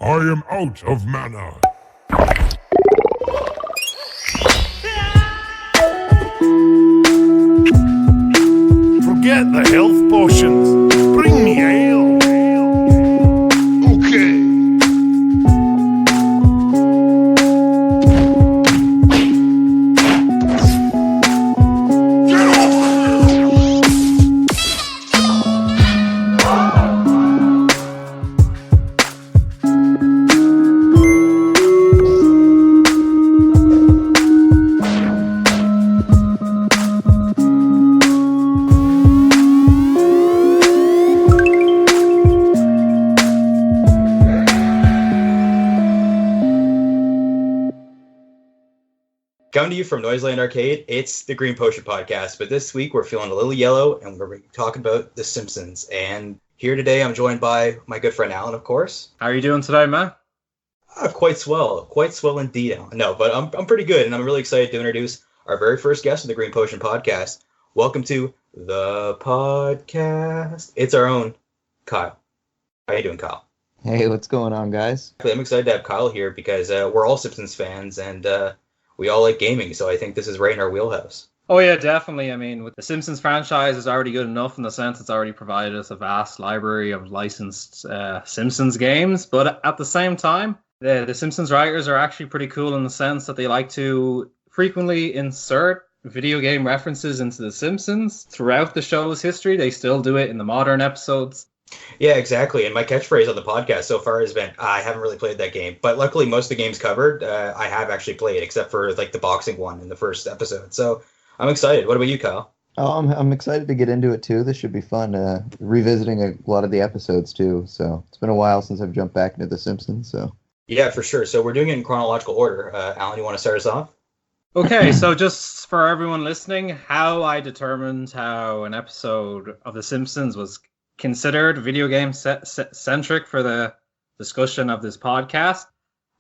I am out of mana. Forget the health potions. Bring me ale. Okay. Coming to you from Noiseland Arcade, it's the Green Potion Podcast, but this week we're feeling a little yellow, and we're talking about The Simpsons. And here today I'm joined by my good friend Alan, of course. How are you doing today, man? Quite swell indeed, Alan. No, but I'm pretty good, and I'm really excited to introduce our very first guest of the Green Potion Podcast. Welcome to the podcast. It's our own Kyle. How you doing, Kyle? Hey, what's going on, guys? I'm excited to have Kyle here because we're all Simpsons fans, and we all like gaming, so I think this is right in our wheelhouse. Oh yeah, definitely. I mean, with the Simpsons franchise is already good enough in the sense it's already provided us a vast library of licensed Simpsons games, but at the same time, the Simpsons writers are actually pretty cool in the sense that they like to frequently insert video game references into the Simpsons throughout the show's history. They still do it in the modern episodes. Yeah, exactly. And my catchphrase on the podcast so far has been, I haven't really played that game. But luckily, most of the games covered, I have actually played, except for like the boxing one in the first episode. So I'm excited. What about you, Kyle? Oh, I'm excited to get into it, too. This should be fun. Revisiting a lot of the episodes, too. So it's been a while since I've jumped back into The Simpsons. So yeah, for sure. So we're doing it in chronological order. Alan, you want to start us off? Okay, so just for everyone listening, how I determined how an episode of The Simpsons was considered video game centric for the discussion of this podcast.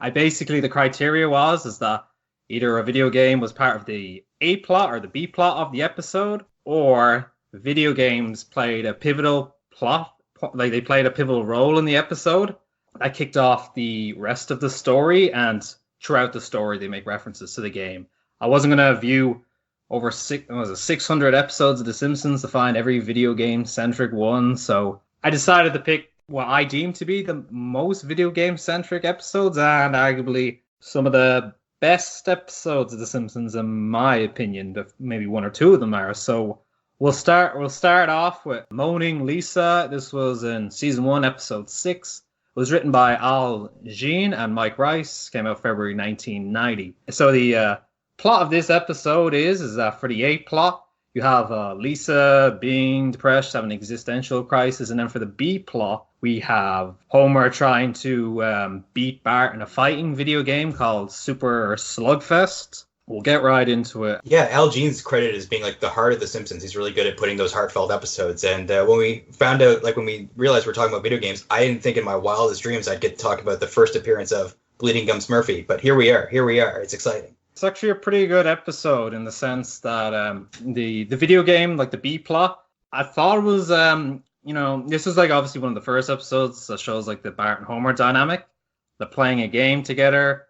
The criteria is that either a video game was part of the A plot or the B plot of the episode, or video games played a pivotal plot, like they played a pivotal role in the episode that kicked off the rest of the story, and throughout the story they make references to the game. I wasn't going to view over 600 episodes of The Simpsons to find every video game-centric one, so I decided to pick what I deem to be the most video game-centric episodes, and arguably some of the best episodes of The Simpsons, in my opinion. Maybe one or two of them are. So we'll start off with Moaning Lisa. This was in Season 1, Episode 6. It was written by Al Jean and Mike Rice, came out February 1990. So the plot of this episode is that for the A plot, you have Lisa being depressed, having an existential crisis, and then for the B plot, we have Homer trying to beat Bart in a fighting video game called Super Slugfest. We'll get right into it. Yeah, Al Jean's credited as being like the heart of The Simpsons. He's really good at putting those heartfelt episodes. And when we found out, like when we realized we're talking about video games, I didn't think in my wildest dreams I'd get to talk about the first appearance of Bleeding Gums Murphy. But here we are. It's exciting. It's actually a pretty good episode in the sense that the video game, like the B plot, I thought it was, this was like obviously one of the first episodes that shows like the Bart and Homer dynamic. They're playing a game together.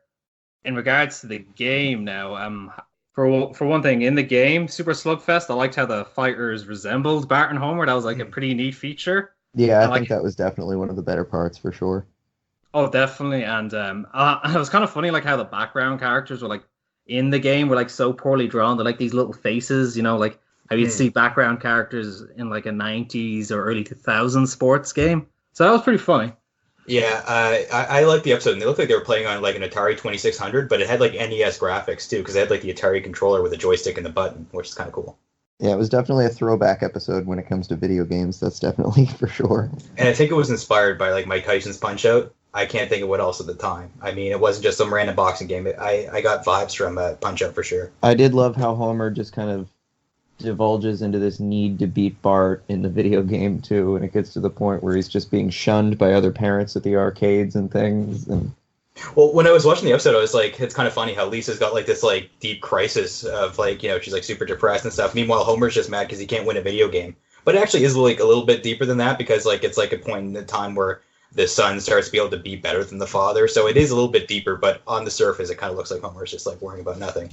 In regards to the game now, for one thing, in the game, Super Slugfest, I liked how the fighters resembled Bart and Homer. That was like a pretty neat feature. Yeah, I think that was definitely one of the better parts for sure. Oh, definitely. And it was kind of funny like how the background characters were like, in the game were like so poorly drawn. They're like these little faces, like how you'd see background characters in like a 90s or early 2000s sports game. So that was pretty funny. Yeah, I like the episode, and they looked like they were playing on like an Atari 2600, but it had like NES graphics too, because they had like the Atari controller with a joystick and the button, which is kind of cool. Yeah, it was definitely a throwback episode when it comes to video games. That's definitely for sure. And I think it was inspired by like Mike Tyson's Punch-Out. I can't think of what else at the time. I mean, it wasn't just some random boxing game. I got vibes from Punch-Out for sure. I did love how Homer just kind of divulges into this need to beat Bart in the video game, too, and it gets to the point where he's just being shunned by other parents at the arcades and things. And well, when I was watching the episode, I was like, it's kind of funny how Lisa's got like this like deep crisis of like, she's like super depressed and stuff. Meanwhile, Homer's just mad because he can't win a video game. But it actually is like a little bit deeper than that, because like it's like a point in the time where the son starts to be able to be better than the father. So it is a little bit deeper, but on the surface, it kind of looks like Homer's just like worrying about nothing.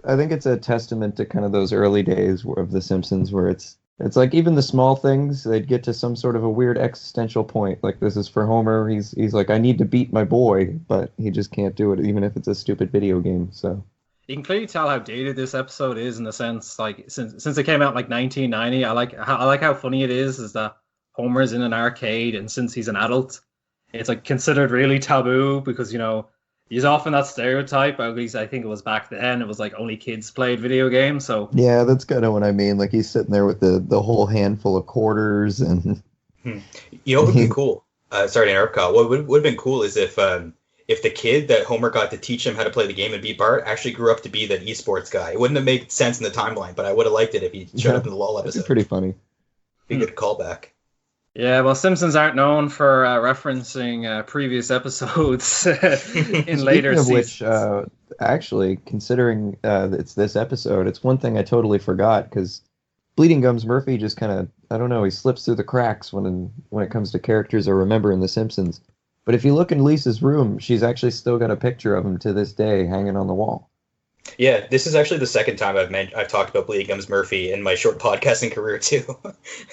I think it's a testament to kind of those early days of The Simpsons where it's like even the small things, they'd get to some sort of a weird existential point. Like this is for Homer. He's like, I need to beat my boy, but he just can't do it, even if it's a stupid video game. So You can clearly tell how dated this episode is in the sense, like since it came out like 1990. I like how funny it is that Homer's in an arcade, and since he's an adult, it's like considered really taboo because he's often that stereotype. At least I think it was back then. It was like only kids played video games. So yeah, that's kind of what I mean. Like he's sitting there with the whole handful of quarters and. What would be cool? Sorry to interrupt, Kyle. What would have been cool is if the kid that Homer got to teach him how to play the game and beat Bart actually grew up to be the esports guy. It wouldn't have made sense in the timeline, but I would have liked it if he showed up in the LOL episode. That'd be pretty funny. Be a good callback. Yeah, well, Simpsons aren't known for referencing previous episodes in later seasons. Which, actually, considering it's this episode, it's one thing I totally forgot, because Bleeding Gums Murphy just kind of, I don't know, he slips through the cracks when it comes to characters I remember in The Simpsons. But if you look in Lisa's room, she's actually still got a picture of him to this day hanging on the wall. Yeah, this is actually the second time I've talked about Bleeding Gums Murphy in my short podcasting career too.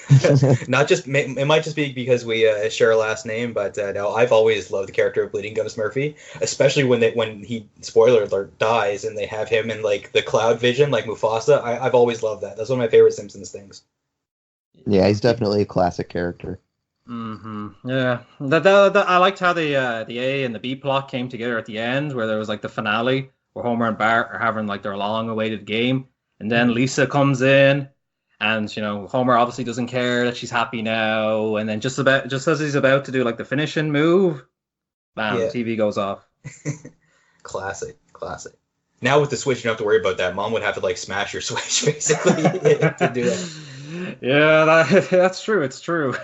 It might just be because we share a last name, but no, I've always loved the character of Bleeding Gums Murphy, especially when he, spoiler alert, dies and they have him in like the cloud vision like Mufasa. I've always loved that. That's one of my favorite Simpsons things. Yeah, he's definitely a classic character. Mm-hmm. Yeah, I liked how the A and the B plot came together at the end, where there was like the finale where Homer and Bart are having like their long-awaited game, and then Lisa comes in, and Homer obviously doesn't care that she's happy now, and then just as he's about to do like the finishing move, bam, Yeah. the TV goes off. Classic. Now with the Switch, you don't have to worry about that. Mom would have to like smash your Switch basically to do that. Yeah, that's true. It's true.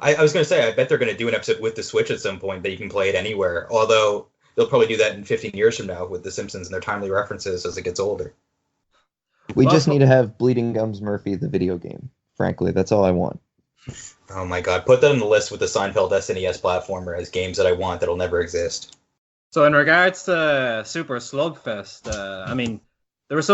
I was going to say, I bet they're going to do an episode with the Switch at some point that you can play it anywhere. Although they'll probably do that in 15 years from now with The Simpsons and their timely references as it gets older. We just need to have Bleeding Gums Murphy, the video game. Frankly, that's all I want. Oh my god, put that on the list with the Seinfeld SNES platformer as games that I want that'll never exist. So in regards to Super Slugfest, I mean, there was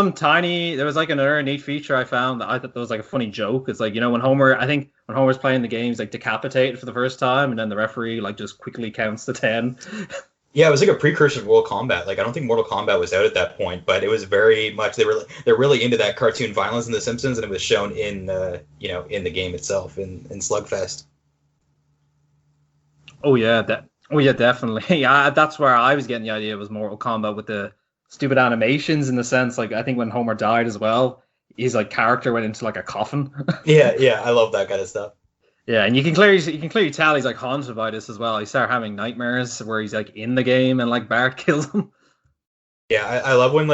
like another neat feature I found that I thought that was like a funny joke. It's like, when Homer's playing the games, like decapitated for the first time, and then the referee like just quickly counts to 10. Yeah, it was like a precursor to Mortal Kombat. Like I don't think Mortal Kombat was out at that point, but it was very much they're really into that cartoon violence in The Simpsons, and it was shown in in the game itself in Slugfest. Oh yeah, definitely. Yeah, that's where I was getting the idea. It was Mortal Kombat with the stupid animations, in the sense like I think when Homer died as well, his like character went into like a coffin. Yeah, I love that kind of stuff. Yeah, and you can clearly tell he's like haunted by this as well. He started having nightmares where he's like in the game and like Bart kills him. Yeah, I love when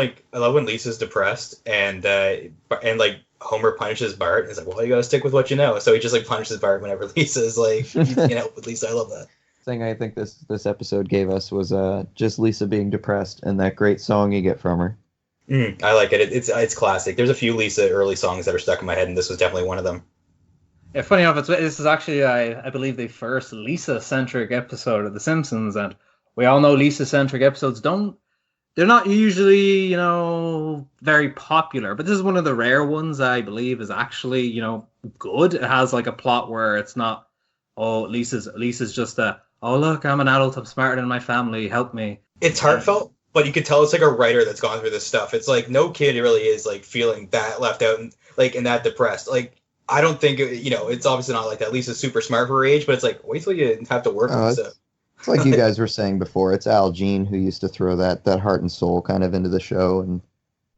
Lisa's depressed and like Homer punishes Bart. And he's like, well, you gotta stick with what you know. So he just like punishes Bart whenever Lisa's like, with Lisa. I love that. Thing I think this episode gave us was just Lisa being depressed and that great song you get from her. I like it. It's classic. There's a few Lisa early songs that are stuck in my head, and this was definitely one of them. Yeah, funny enough, this is actually, I believe, the first Lisa-centric episode of The Simpsons, and we all know Lisa-centric episodes they're not usually, very popular, but this is one of the rare ones I believe is actually, good. It has like a plot where it's not, oh, Lisa's just oh, look, I'm an adult, I'm smarter than my family, help me. It's heartfelt, but you could tell it's like a writer that's gone through this stuff. It's like no kid really is like feeling that left out and that depressed. Like, I don't think, it's obviously not like that. Lisa's super smart for her age, but it's like, wait till you have to work with stuff. It's like you guys were saying before. It's Al Jean who used to throw that heart and soul kind of into the show. And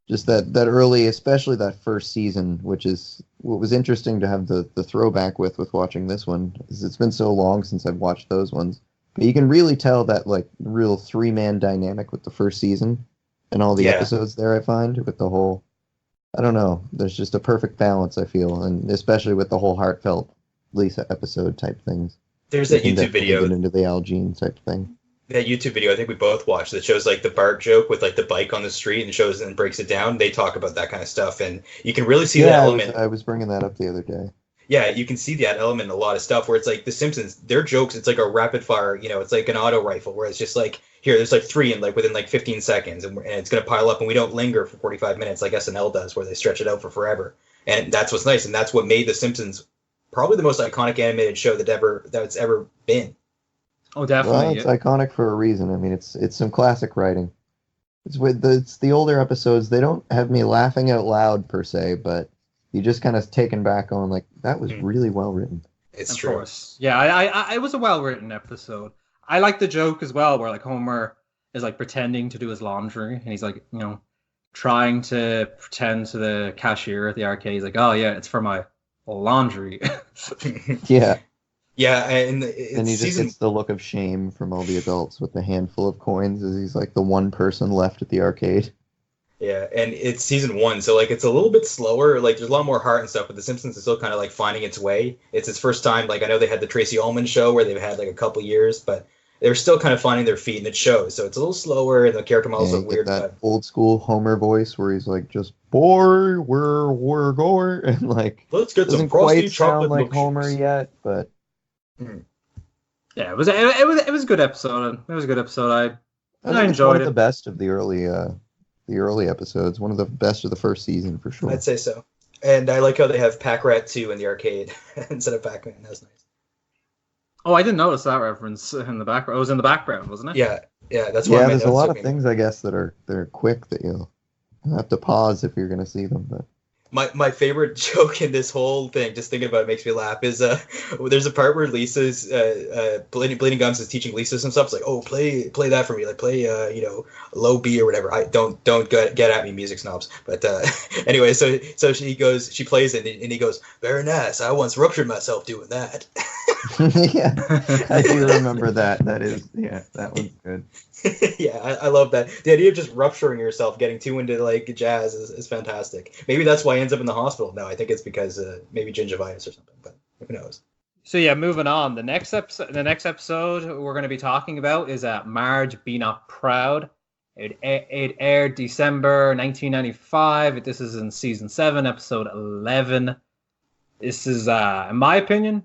just that early, especially that first season, which is what was interesting to have the throwback with watching this one, is it's been so long since I've watched those ones. But you can really tell that like real 3-man dynamic with the first season and all the episodes there, I find, with the whole... I don't know. There's just a perfect balance, I feel, and especially with the whole heartfelt Lisa episode type things. There's that YouTube video get into the Al Jean type thing. That YouTube video I think we both watched that shows like the Bart joke with like the bike on the street and shows and breaks it down. They talk about that kind of stuff, and you can really see that element. I was bringing that up the other day. yeah, you can see that element in a lot of stuff where it's like The Simpsons, their jokes, it's like a rapid fire, it's like an auto rifle where it's just like, here, there's like three in like within like 15 seconds and it's going to pile up and we don't linger for 45 minutes like SNL does where they stretch it out for forever. And that's what's nice. And that's what made The Simpsons probably the most iconic animated show that's ever been. Oh, definitely. Well, it's iconic for a reason. I mean, it's some classic writing. It's the older episodes. They don't have me laughing out loud per se, but you just kind of taken back on like that was really well written. It's of true. Course. Yeah, it was a well written episode. I like the joke as well, where like Homer is like pretending to do his laundry, and he's like, trying to pretend to the cashier at the arcade. He's like, "Oh yeah, it's for my laundry." Yeah. Yeah, and he just gets the look of shame from all the adults with the handful of coins as he's like the one person left at the arcade. Yeah, and it's season 1, so like it's a little bit slower. Like there's a lot more heart and stuff, but The Simpsons is still kind of like finding its way. It's its first time. Like I know they had the Tracy Ullman show where they've had like a couple years, but they're still kind of finding their feet, and it shows. So it's a little slower, and the character models are weird. That old school Homer voice where he's like, "Just boy, we're going," and like let's get some doesn't frosty quite sound chocolate like milkshakes. Homer yet, but yeah, it was a good episode. It was a good episode. I enjoyed one it. of the best of the early episodes. One of the best of the first season for sure. I'd say so. And I like how they have Pac Rat 2 in the arcade instead of Pac-Man. That was nice. Oh, I didn't notice that reference in the background. It was in the background, wasn't it? Yeah, that's why. There's a lot of things I guess they're quick that you'll have to pause if you're going to see them. But my favorite joke in this whole thing, just thinking about it makes me laugh, is there's a part where Lisa's Bleeding Gums is teaching Lisa some stuff. It's like, oh, play that for me, like play low B or whatever. I don't get at me, music snobs. But anyway, so she plays it and he goes, very nice. I once ruptured myself doing that. Yeah, I do remember that. That one's good. Yeah, I love that. The idea of just rupturing yourself, getting too into like jazz is fantastic. Maybe that's why he ends up in the hospital. No, I think it's because maybe gingivitis or something, but who knows? So yeah, moving on. The next episode we're going to be talking about is Marge Be Not Proud. It aired December 1995. This is in season 7, episode 11. This is, in my opinion,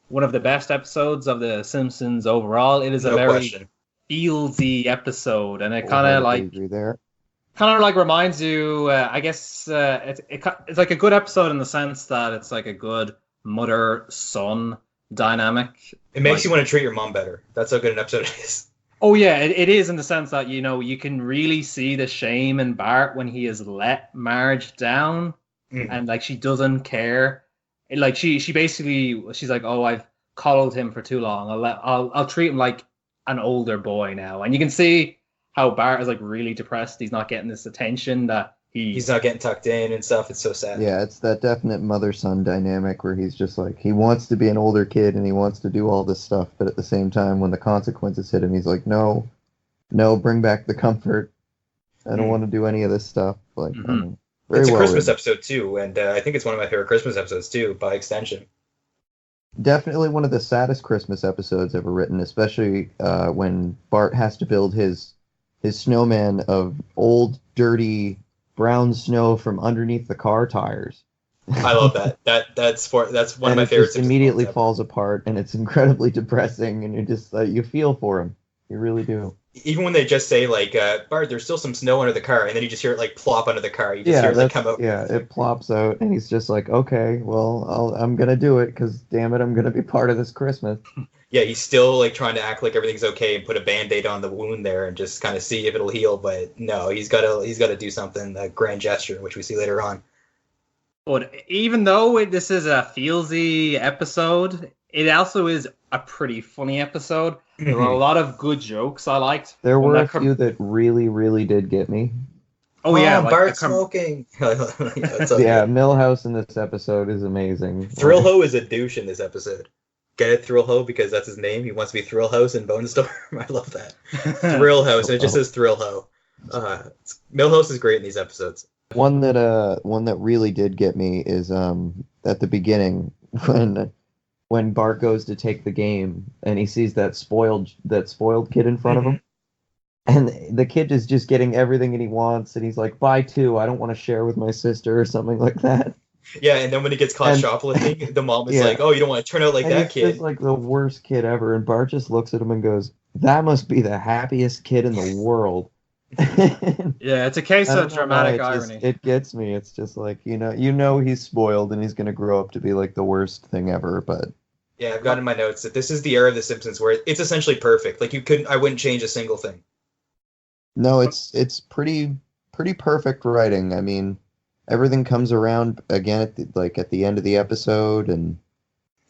one of the best episodes of The Simpsons overall. It is a very feelsy episode, and it kind of like reminds you. I guess it's like a good episode in the sense that it's like a good mother-son dynamic. It makes you want to treat your mom better. That's how good an episode it is. Oh yeah, it is in the sense that you can really see the shame in Bart when he has let Marge down, and like she doesn't care. Like she's like, oh, I've coddled him for too long. I'll treat him like an older boy now, and you can see how Bart is like really depressed. He's not getting this attention that he's not getting tucked in and stuff. It's so sad. Yeah, it's that definite mother-son dynamic where he's just like he wants to be an older kid and he wants to do all this stuff, but at the same time, when the consequences hit him, he's like, no, bring back the comfort. I don't want to do any of this stuff. Like, it's a Christmas episode too, and I think it's one of my favorite Christmas episodes too, by extension. Definitely one of the saddest Christmas episodes ever written, especially when Bart has to build his snowman of old, dirty, brown snow from underneath the car tires. I love that. That's one of my favorites. It immediately falls apart, and it's incredibly depressing, and you just you feel for him. You really do. Even when they just say like, Bart, there's still some snow under the car, and then you just hear it like plop under the car. You just hear it like come out. Yeah, it plops out, and he's just like, okay, well, I'm gonna do it because damn it, I'm gonna be part of this Christmas. Yeah, he's still like trying to act like everything's okay and put a Band-Aid on the wound there and just kind of see if it'll heal. But no, he's got to do something, a grand gesture, which we see later on. But even though this is a feelsy episode, it also is a pretty funny episode. There were a lot of good jokes I liked. There were a few that really, really did get me. Oh yeah, like Bart smoking. Yeah, Milhouse in this episode is amazing. Thrill Ho is a douche in this episode. Get it, Thrill Ho, because that's his name. He wants to be Thrill House in Bone Storm. I love that. Thrill House, and it just says Thrill Ho. Milhouse is great in these episodes. One that really did get me is at the beginning when Bart goes to take the game and he sees that spoiled kid in front of him, and the kid is just getting everything that he wants, and he's like, "Buy two. I don't want to share with my sister," or something like that. Yeah, and then when he gets caught And- shoplifting, the mom is Yeah. like, "Oh, you don't want to turn out like and that he's kid." just like the worst kid ever. And Bart just looks at him and goes, "That must be the happiest kid in the world." Yeah, it's a case I of don't know dramatic why, irony. it gets me. It's just like, he's spoiled and he's gonna grow up to be like the worst thing ever. But Yeah, I've got in my notes that this is the era of The Simpsons where it's essentially perfect. Like I wouldn't change a single thing. no, it's pretty perfect writing. I mean, everything comes around again at the end of the episode, and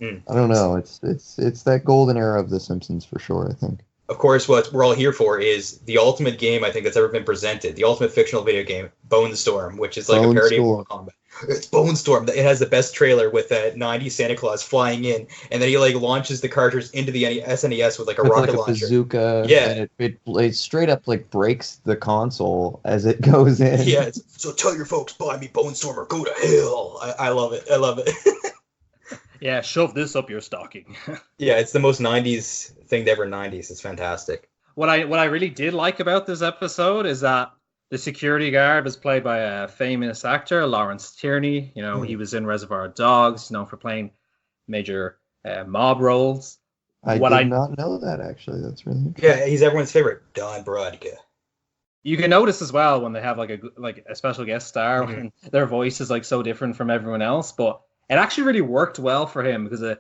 I don't know. It's that golden era of The Simpsons for sure, I think. Of course, what we're all here for is the ultimate game I think that's ever been presented, the ultimate fictional video game, Bone Storm, which is like a parody of Mortal Kombat. It's Bone Storm. It has the best trailer with that 90s Santa Claus flying in, and then he like launches the cartridge into the SNES with like a rocket launcher. Bazooka. Yeah. And it straight up like breaks the console as it goes in. Yeah. So tell your folks, buy me Bone Storm or go to hell. I love it. I love it. Yeah, shove this up your stocking. Yeah, it's the most 90s thing to ever 90s. It's fantastic. What I really did like about this episode is that the security guard was played by a famous actor, Lawrence Tierney. He was in Reservoir Dogs, for playing major mob roles. I did not know that, actually. That's really interesting. Yeah, he's everyone's favorite, Don Brodka. You can notice as well when they have like a special guest star, when their voice is like so different from everyone else. But it actually really worked well for him because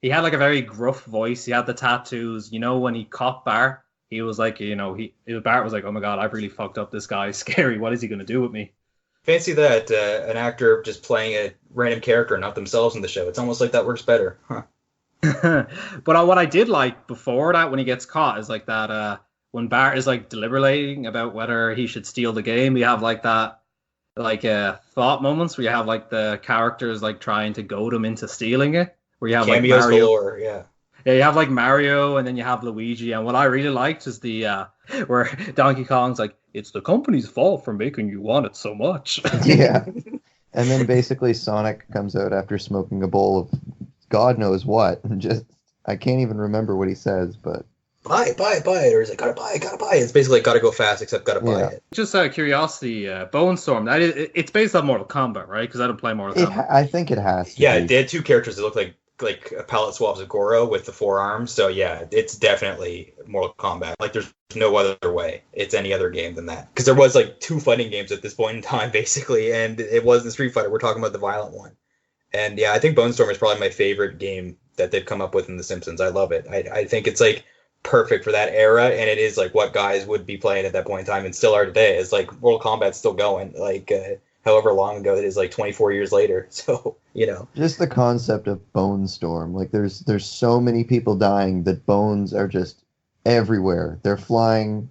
he had like a very gruff voice. He had the tattoos. When he caught Bart, he was like, Bart was like, "Oh my God, I've really fucked up. This guy's scary. What is he going to do with me?" Fancy that, an actor just playing a random character, not themselves in the show. It's almost like that works better. Huh. But what I did like before that, when he gets caught, is like that when Bart is like deliberating about whether he should steal the game, you have like that thought moments where you have like the characters like trying to goad him into stealing it. Where you have Cameos like Mario, galore, yeah. Yeah, you have like Mario, and then you have Luigi. And what I really liked is the where Donkey Kong's like, "It's the company's fault for making you want it so much." Yeah. And then basically Sonic comes out after smoking a bowl of God knows what, and just I can't even remember what he says, but buy it, or is it gotta buy it? It's basically like gotta go fast, except gotta buy it. Just out of curiosity, Bone Storm, it's based on Mortal Kombat, right? Because I don't play Mortal Kombat. I think it has to Yeah, be. they had two characters that look like palette swabs of Goro with the forearms. So yeah, it's definitely Mortal Kombat. Like there's no other way it's any other game than that. Because there was like two fighting games at this point in time, basically, and it wasn't Street Fighter. We're talking about the violent one. And yeah, I think Bone Storm is probably my favorite game that they've come up with in The Simpsons. I love it. I think it's like perfect for that era, and it is like what guys would be playing at that point in time and still are today. It's like Mortal Kombat's still going, like however long ago it is, like 24 years later. So, Just the concept of Bone Storm. Like there's so many people dying that bones are just everywhere. They're flying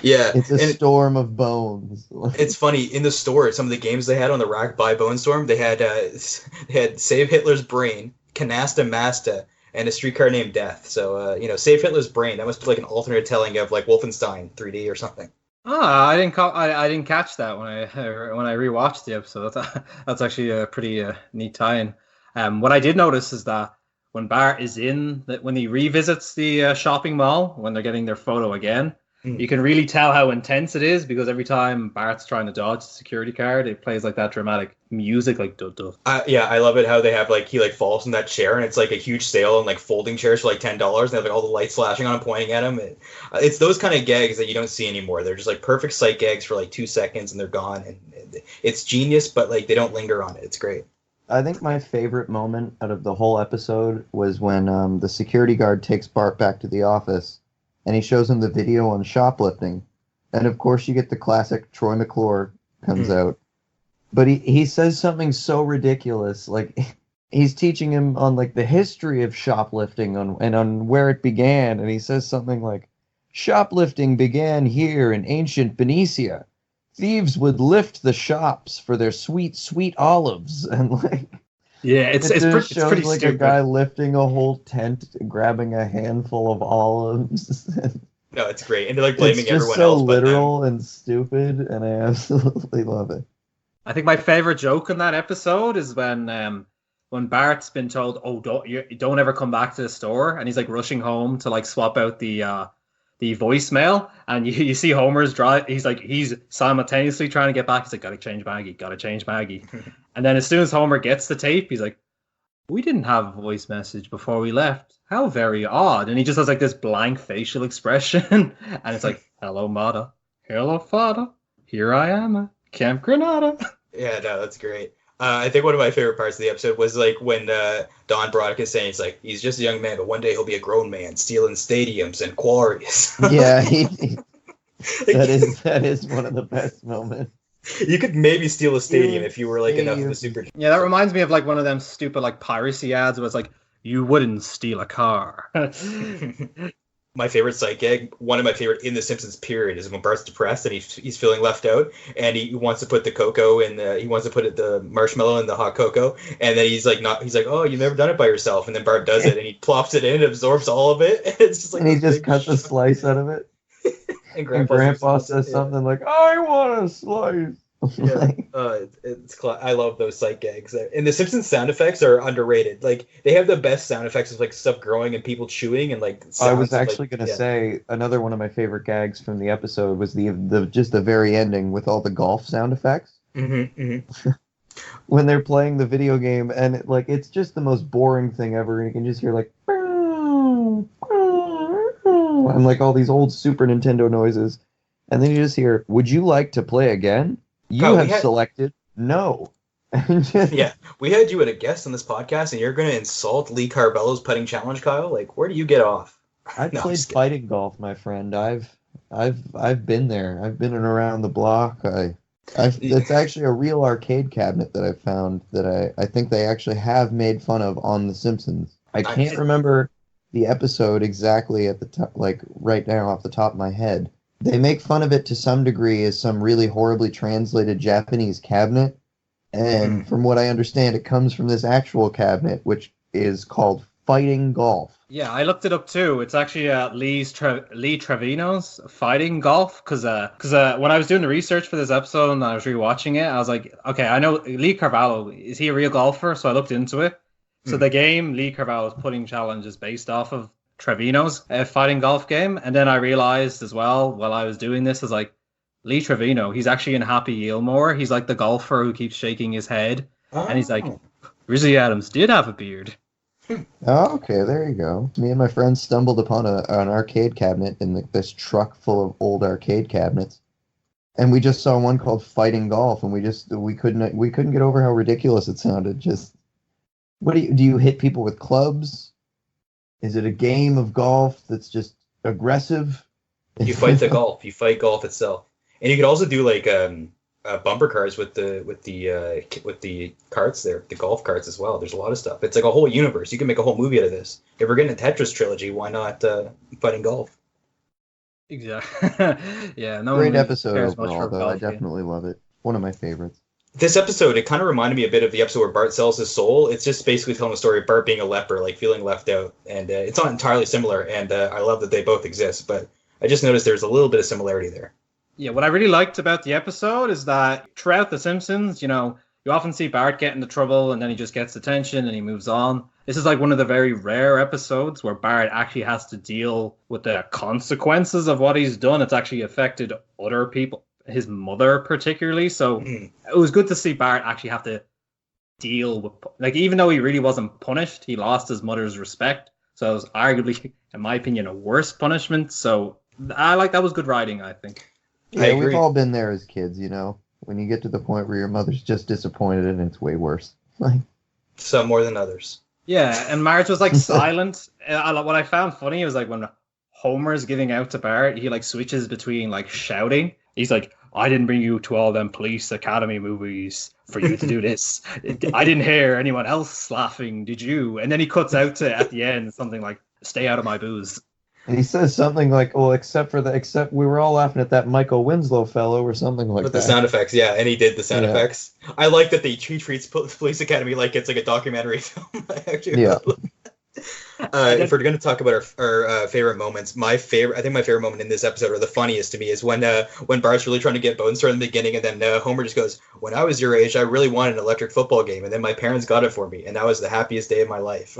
Yeah. It's a storm of bones. It's funny, in the store, some of the games they had on the rack by Bone Storm, they had Save Hitler's Brain, Canasta Masta, and a streetcar named Death. So, Save Hitler's Brain, that must be like an alternate telling of like Wolfenstein 3D or something. Oh, I didn't catch that when I rewatched the episode. That's actually a pretty neat tie-in. What I did notice is that when Bart is when he revisits the shopping mall, when they're getting their photo again, you can really tell how intense it is because every time Bart's trying to dodge the security guard, it plays like that dramatic music, like duh duh. Yeah, I love it how they have like he like falls in that chair and it's like a huge sale on like folding chairs for like $10 and they have like all the lights flashing on him, pointing at him. It's those kind of gags that you don't see anymore. They're just like perfect sight gags for like 2 seconds and they're gone. And it's genius, but like they don't linger on it. It's great. I think my favorite moment out of the whole episode was when the security guard takes Bart back to the office and he shows him the video on shoplifting. And of course you get the classic Troy McClure comes out. But he says something so ridiculous. Like he's teaching him on like the history of shoplifting and on where it began. And he says something like, shoplifting began here in ancient Benicia. Thieves would lift the shops for their sweet, sweet olives. And like, yeah, it's pretty like stupid. A guy lifting a whole tent, grabbing a handful of olives. No, it's great, and they're like blaming it's just everyone so else. literal and stupid, and I absolutely love it. I think my favorite joke in that episode is when Bart's been told, "Oh, don't ever come back to the store," and he's like rushing home to like swap out the the voicemail, and you see Homer's drive. He's simultaneously trying to get back. He's like, gotta change Maggie. And then as soon as Homer gets the tape, he's like, we didn't have a voice message before we left. How very odd. And he just has like this blank facial expression. And it's like, hello, Mata. Hello, Fada. Here I am at Camp Granada. Yeah, no, that's great. I think one of my favorite parts of the episode was like when Don Broderick is saying, he's just a young man, but one day he'll be a grown man stealing stadiums and quarries. Yeah, that is one of the best moments. You could maybe steal a stadium if you were like enough of a super. Yeah, that reminds me of like one of them stupid like piracy ads where it's like, you wouldn't steal a car. My favorite sight gag, one of my favorite in The Simpsons period, is when Bart's depressed and he's feeling left out, and he wants to put the cocoa in he wants to put the marshmallow in the hot cocoa, and then he's like, oh, you've never done it by yourself, and then Bart does it, and he plops it in, absorbs all of it, and it's just like. And he just cuts a slice out of it. And Grandpa says something like, I want a slice. Yeah, I love those sight gags. And the Simpsons sound effects are underrated. Like they have the best sound effects of like stuff growing and people chewing and like. I was actually going to say another one of my favorite gags from the episode was the very ending with all the golf sound effects. Mm-hmm. When they're playing the video game and it's just the most boring thing ever. And you can just hear like and like all these old Super Nintendo noises, and then you just hear, "Would you like to play again?" You have selected no. Yeah, we had you as a guest on this podcast, and you're going to insult Lee Carvello's putting challenge, Kyle. Like, where do you get off? I played fighting golf, my friend. I've been there. I've been around the block. It's actually a real arcade cabinet that I found that I think they actually have made fun of on The Simpsons. I can't remember the episode exactly at the top, like right now off the top of my head. They make fun of it to some degree as some really horribly translated Japanese cabinet. And from what I understand, it comes from this actual cabinet, which is called Fighting Golf. Yeah, I looked it up too. It's actually Lee Trevino's Fighting Golf. Because when I was doing the research for this episode and I was rewatching it, I was like, okay, I know Lee Carvalho. Is he a real golfer? So I looked into it. So the game Lee Carvalho's Putting Challenge is based off of Trevino's fighting golf game. And then I realized as well while I was doing this, I was like, Lee Trevino, he's actually in Happy Gilmore. He's like the golfer who keeps shaking his head. Oh. And he's like, Rizzy Adams did have a beard. Oh, okay, there you go. Me and my friends stumbled upon an arcade cabinet in this truck full of old arcade cabinets. And we just saw one called Fighting Golf, and we couldn't get over how ridiculous it sounded. Just, what do you hit people with clubs? Is it a game of golf that's just aggressive? You fight the golf. You fight golf itself, and you could also do like bumper cars with the carts there, the golf carts as well. There's a lot of stuff. It's like a whole universe. You can make a whole movie out of this. If we're getting a Tetris trilogy, why not fighting golf? Exactly. Yeah. No. Great episode overall, though. I definitely love it. One of my favorites. This episode, it kind of reminded me a bit of the episode where Bart sells his soul. It's just basically telling the story of Bart being a leper, like feeling left out. And it's not entirely similar, and I love that they both exist, but I just noticed there's a little bit of similarity there. Yeah, what I really liked about the episode is that throughout The Simpsons, you often see Bart get into trouble and then he just gets attention and he moves on. This is like one of the very rare episodes where Bart actually has to deal with the consequences of what he's done. It's actually affected other people. His mother particularly, so it was good to see Bart actually have to deal with, like, even though he really wasn't punished, he lost his mother's respect, so it was arguably, in my opinion, a worse punishment. So that was good writing, I think. Yeah, we've all been there as kids, when you get to the point where your mother's just disappointed and it's way worse. Like, some more than others. Yeah, and Marge was like silent. What I found funny was like when Homer's giving out to Bart, he like switches between like shouting. He's like, I didn't bring you to all them police academy movies for you to do this. I didn't hear anyone else laughing, did you? And then he cuts out to, at the end, something like, stay out of my booze. And he says something like, well, except we were all laughing at that Michael Winslow fellow or something like that. With the sound effects, yeah, and he did the sound effects. I like that he treats Police Academy like it's like a documentary film. Yeah. If we're going to talk about our favorite moments, I think my favorite moment in this episode, or the funniest to me, is when Bart's really trying to get Bones in the beginning, and then Homer just goes, when I was your age, I really wanted an electric football game, and then my parents got it for me, and that was the happiest day of my life.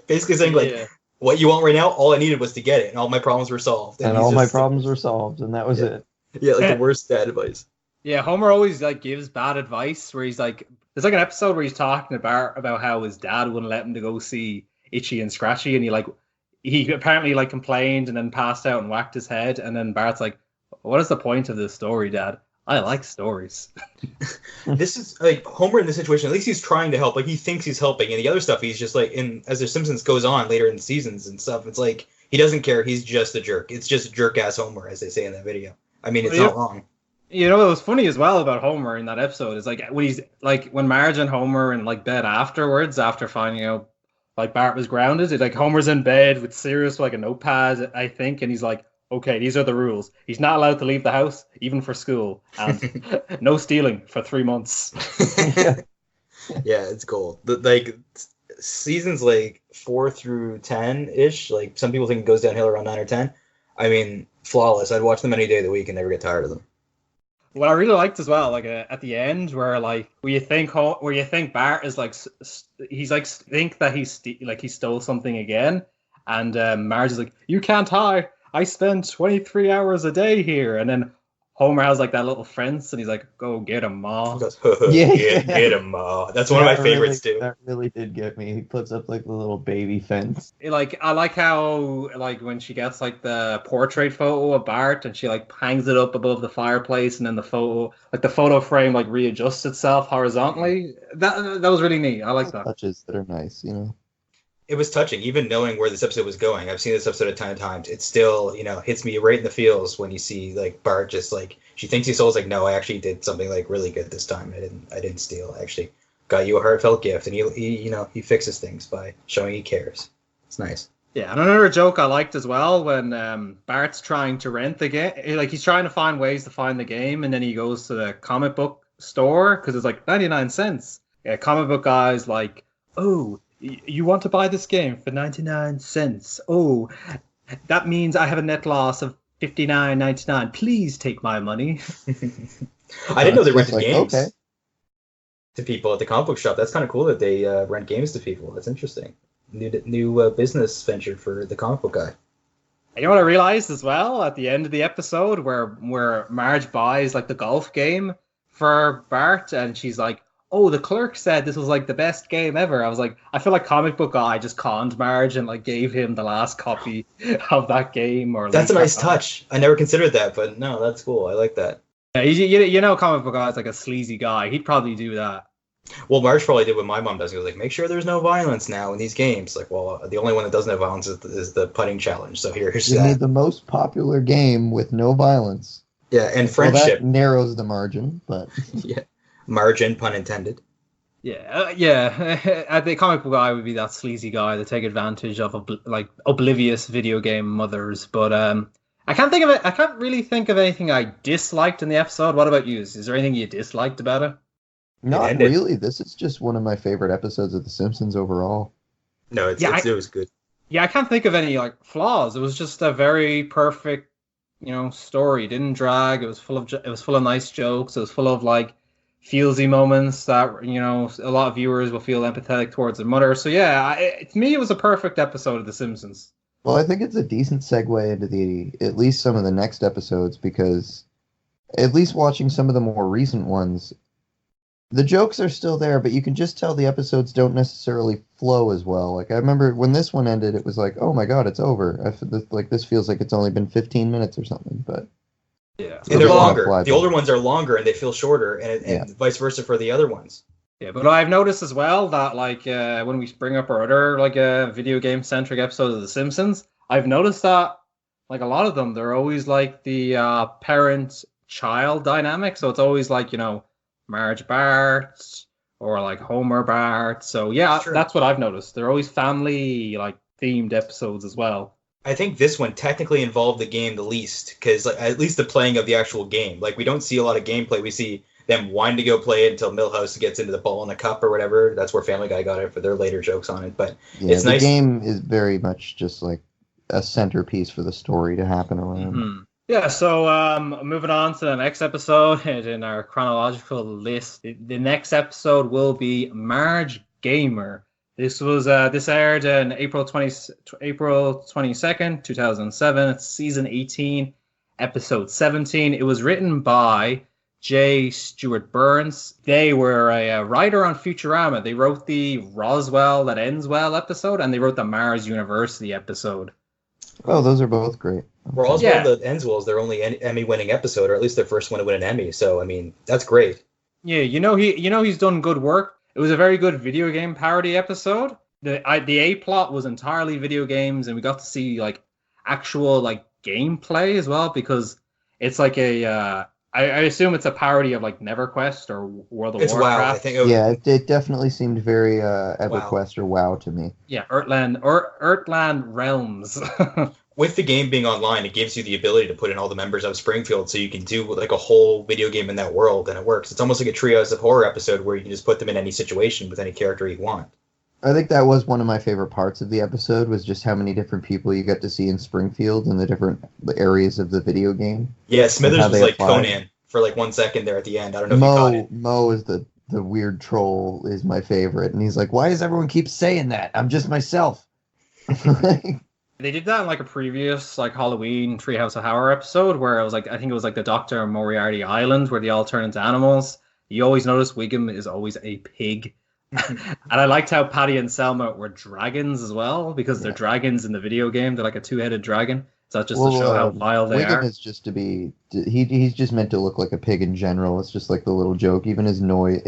Basically saying, like, what you want right now? All I needed was to get it, and all my problems were solved. And all my problems were solved, and that was it. Yeah, like the worst dad advice. Yeah, Homer always like gives bad advice where he's like, there's like an episode where he's talking about how his dad wouldn't let him to go see Itchy and Scratchy, and he apparently like complained and then passed out and whacked his head, and then Bart's like, what is the point of this story, Dad? I like stories. This is like Homer in this situation. At least he's trying to help. Like he thinks he's helping, and the other stuff he's just like. As the Simpsons goes on later in the seasons and stuff, it's like he doesn't care. He's just a jerk. It's just jerk ass Homer, as they say in that video. I mean, it's not wrong. You know what was funny as well about Homer in that episode is like when Marge and Homer in like bed afterwards, after finding out like Bart was grounded, like Homer's in bed with Sirius like a notepad, I think, and he's like, okay, these are the rules. He's not allowed to leave the house, even for school, and no stealing for 3 months. Yeah, it's gold. Like seasons like 4 through 10 ish. Like some people think it goes downhill around 9 or 10. I mean, flawless. I'd watch them any day of the week and never get tired of them. What I really liked as well, like at the end, where you think Bart is like he's like think that he stole something again, and Marge is like, you can't hide. I spend 23 hours a day here, and then Homer has like that little fence, and he's like, go get him, Ma. He goes, get him, Ma. That's one of my favorites too. That really did get me. He puts up like the little baby fence. Like I like how like when she gets like the portrait photo of Bart, and she like hangs it up above the fireplace, and then the photo frame like readjusts itself horizontally. That was really neat. I like that. Touches that are nice, you know. It was touching, even knowing where this episode was going. I've seen this episode a ton of times. It still, hits me right in the feels when you see like Bart just like she thinks he stole. Like, no, I actually did something like really good this time. I didn't steal. I actually got you a heartfelt gift, and he fixes things by showing he cares. It's nice. Yeah, and another joke I liked as well when Bart's trying to rent the game, like he's trying to find ways to find the game, and then he goes to the comic book store because it's like 99 cents. Yeah, comic book guy's like, oh. You want to buy this game for 99 cents? Oh, that means I have a net loss of $59.99. Please take my money. I didn't know they rented games okay. to people at the comic book shop. That's kind of cool that they rent games to people. That's interesting. New business venture for the comic book guy. You know what I realized as well at the end of the episode where Marge buys like the golf game for Bart, and she's like, oh, the clerk said this was like the best game ever. I was like, I feel like comic book guy just conned Marge and like gave him the last copy of that game. Or that's a nice touch. I never considered that, but no, that's cool. I like that. Yeah, you know, comic book guy is like a sleazy guy. He'd probably do that. Well, Marge probably did what my mom does. He was like, make sure there's no violence now in these games. Like, well, the only one that doesn't have violence is the putting challenge. So here's you that. need the most popular game with no violence. Yeah, and friendship. Well, that narrows the margin, but yeah, margin, pun intended. Yeah. The comic book guy would be that sleazy guy that take advantage of like oblivious video game mothers. But I can't really think of anything I disliked in the episode. What about you? Is there anything you disliked about it? Not really. This is just one of my favorite episodes of The Simpsons overall. No, it was good. Yeah, I can't think of any like flaws. It was just a very perfect, story. It didn't drag. It was full of nice jokes. It was full of like feelsy moments that a lot of viewers will feel empathetic towards their mother. So yeah, to me it was a perfect episode of The Simpsons. Well, I think it's a decent segue into at least some of the next episodes, because at least watching some of the more recent ones, the jokes are still there, but you can just tell the episodes don't necessarily flow as well. Like I remember when this one ended, it was like, oh my god, it's over. This feels like it's only been 15 minutes or something, but. Yeah, and they're longer. The older ones are longer and they feel shorter, and vice versa for the other ones. Yeah, but I've noticed as well that like when we bring up our other like video game centric episodes of The Simpsons, I've noticed that like a lot of them, they're always like the parent-child dynamic. So it's always like Marge Bart or like Homer Bart. So yeah, that's what I've noticed. They're always family like themed episodes as well. I think this one technically involved the game the least, because at least the playing of the actual game. Like, we don't see a lot of gameplay. We see them wanting to go play it until Milhouse gets into the ball in the cup or whatever. That's where Family Guy got it for their later jokes on it. But it's nice. The game is very much just like a centerpiece for the story to happen around. Mm-hmm. Yeah, so moving on to the next episode in our chronological list. The next episode will be Marge Gamer. This aired in April 22nd, 2007. It's season 18, episode 17. It was written by J. Stewart Burns. They were a writer on Futurama. They wrote the Roswell That Ends Well episode, and they wrote the Mars University episode. Oh, those are both great. Roswell That Ends Well is their only Emmy-winning episode, or at least their first one to win an Emmy. So, I mean, that's great. Yeah, he's done good work. It was a very good video game parody episode. The A plot was entirely video games, and we got to see like actual like gameplay as well, because it's like a I assume it's a parody of like NeverQuest or World of Warcraft. WoW, I think. It definitely seemed very EverQuest or WoW to me. Yeah, Earthland Realms. With the game being online, it gives you the ability to put in all the members of Springfield, so you can do like a whole video game in that world, and it works. It's almost like a Trios of Horror episode where you can just put them in any situation with any character you want. I think that was one of my favorite parts of the episode, was just how many different people you get to see in Springfield and the different areas of the video game. Yeah, Smithers was like Conan for like 1 second there at the end. I don't know if you caught it. Mo is the weird troll is my favorite, and he's like, why does everyone keep saying that? I'm just myself. They did that in like a previous like Halloween Treehouse of Horror episode where it was like, I think it was like the Dr. Moriarty Island where they all turn into animals. You always notice Wiggum is always a pig. And I liked how Patty and Selma were dragons as well, because they're dragons in the video game. They're like a two-headed dragon. So that's just to show how vile they are. Wiggum is just to be... He's just meant to look like a pig in general. It's just like the little joke. Even his nose,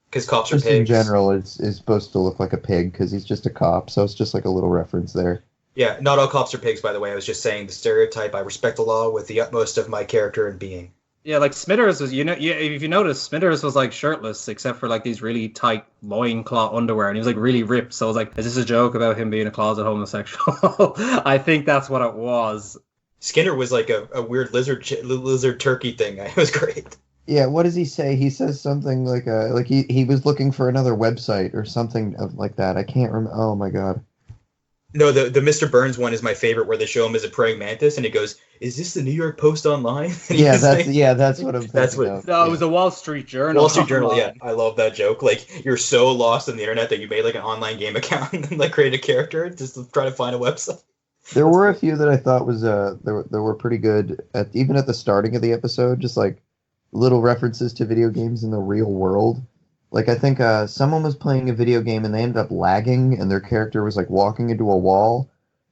because cops are just pigs. In general, is supposed to look like a pig because he's just a cop. So it's just like a little reference there. Yeah, not all cops are pigs, by the way. I was just saying the stereotype. I respect the law with the utmost of my character and being. Yeah, like Smithers was, if you notice, Smithers was like shirtless except for like these really tight loincloth underwear, and he was like really ripped. So I was like, is this a joke about him being a closet homosexual? I think that's what it was. Skinner was like a weird lizard turkey thing. It was great. Yeah, what does he say? He says something like he was looking for another website or something like that. I can't remember. Oh my god. No, the Mr. Burns one is my favorite, where they show him as a praying mantis, and he goes, "Is this the New York Post online?" That's what I'm thinking of. No, it was a Wall Street Journal. Wall Street Journal, yeah. I love that joke. Like, you're so lost on the internet that you made like an online game account and like create a character just to try to find a website. There were a few that I thought was there were pretty good even at the starting of the episode, just like little references to video games in the real world. Like, I think someone was playing a video game and they ended up lagging, and their character was like walking into a wall,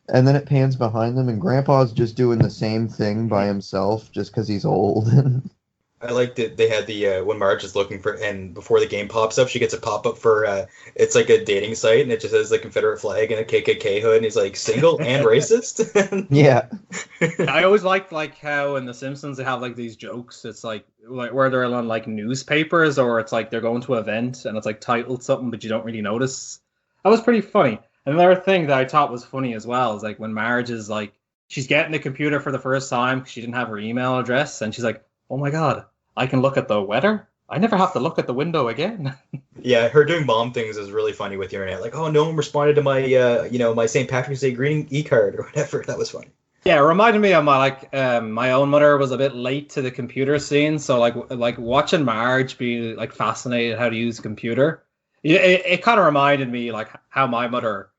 and then it pans behind them, and Grandpa's just doing the same thing by himself just because he's old. I liked that they had the when Marge is looking for, and before the game pops up, she gets a pop up for it's like a dating site, and it just says the Confederate flag and a KKK hood, and he's like single and racist. Yeah. I always liked like how in The Simpsons they have like these jokes. It's like where they're on like newspapers, or it's like they're going to an event and it's like titled something, but you don't really notice. That was pretty funny. Another thing that I thought was funny as well is like when Marge is like, she's getting the computer for the first time because she didn't have her email address, and she's like, oh my god, I can look at the weather? I never have to look at the window again. Yeah, her doing mom things is really funny with the internet. Like, oh, no one responded to my, my St. Patrick's Day greeting e-card or whatever. That was funny. Yeah, it reminded me of my own mother was a bit late to the computer scene, so like watching Marge be like fascinated how to use a computer. It kind of reminded me like how my mother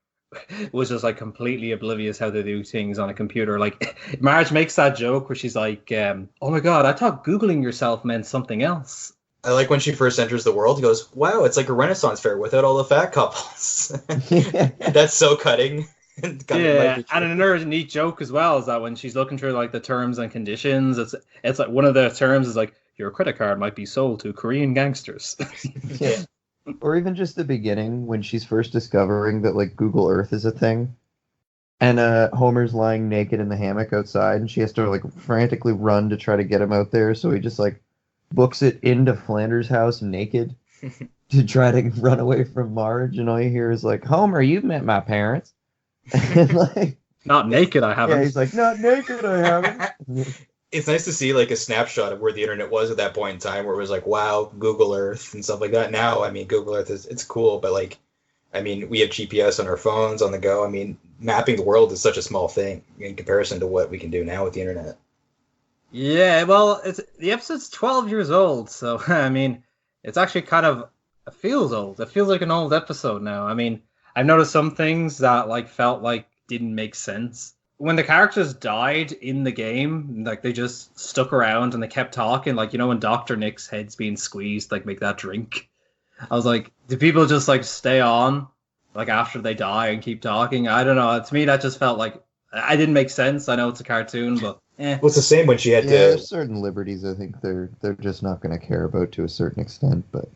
was just like completely oblivious how to do things on a computer. Like Marge makes that joke where she's like, oh my god, I thought Googling yourself meant something else. I like when she first enters the world, goes, wow, it's like a Renaissance fair without all the fat couples. That's so cutting. Yeah, and another neat joke as well is that when she's looking through like the terms and conditions, it's like one of the terms is like, your credit card might be sold to Korean gangsters. Yeah. Or even just the beginning when she's first discovering that like Google Earth is a thing, and Homer's lying naked in the hammock outside, and she has to like frantically run to try to get him out there, so he just like books it into Flanders' house naked to try to run away from Marge, and all you hear is like, Homer, you've met my parents. And like, not naked, I haven't. Yeah, he's like, not naked, I haven't. It's nice to see like a snapshot of where the internet was at that point in time, where it was like, wow, Google Earth and stuff like that. Now, I mean, Google Earth it's cool, but like, I mean, we have GPS on our phones on the go. I mean, mapping the world is such a small thing in comparison to what we can do now with the internet. Yeah, well, the episode's 12 years old, so I mean, it's actually kind of It feels old. It feels like an old episode now. I mean, I've noticed some things that like felt like didn't make sense. When the characters died in the game, like they just stuck around and they kept talking, like when Dr. Nick's head's being squeezed, like make that drink. I was like, do people just like stay on like after they die and keep talking? I don't know. To me that just felt like I didn't make sense. I know it's a cartoon, but Well, it's the same when she had there's certain liberties I think they're just not going to care about to a certain extent, but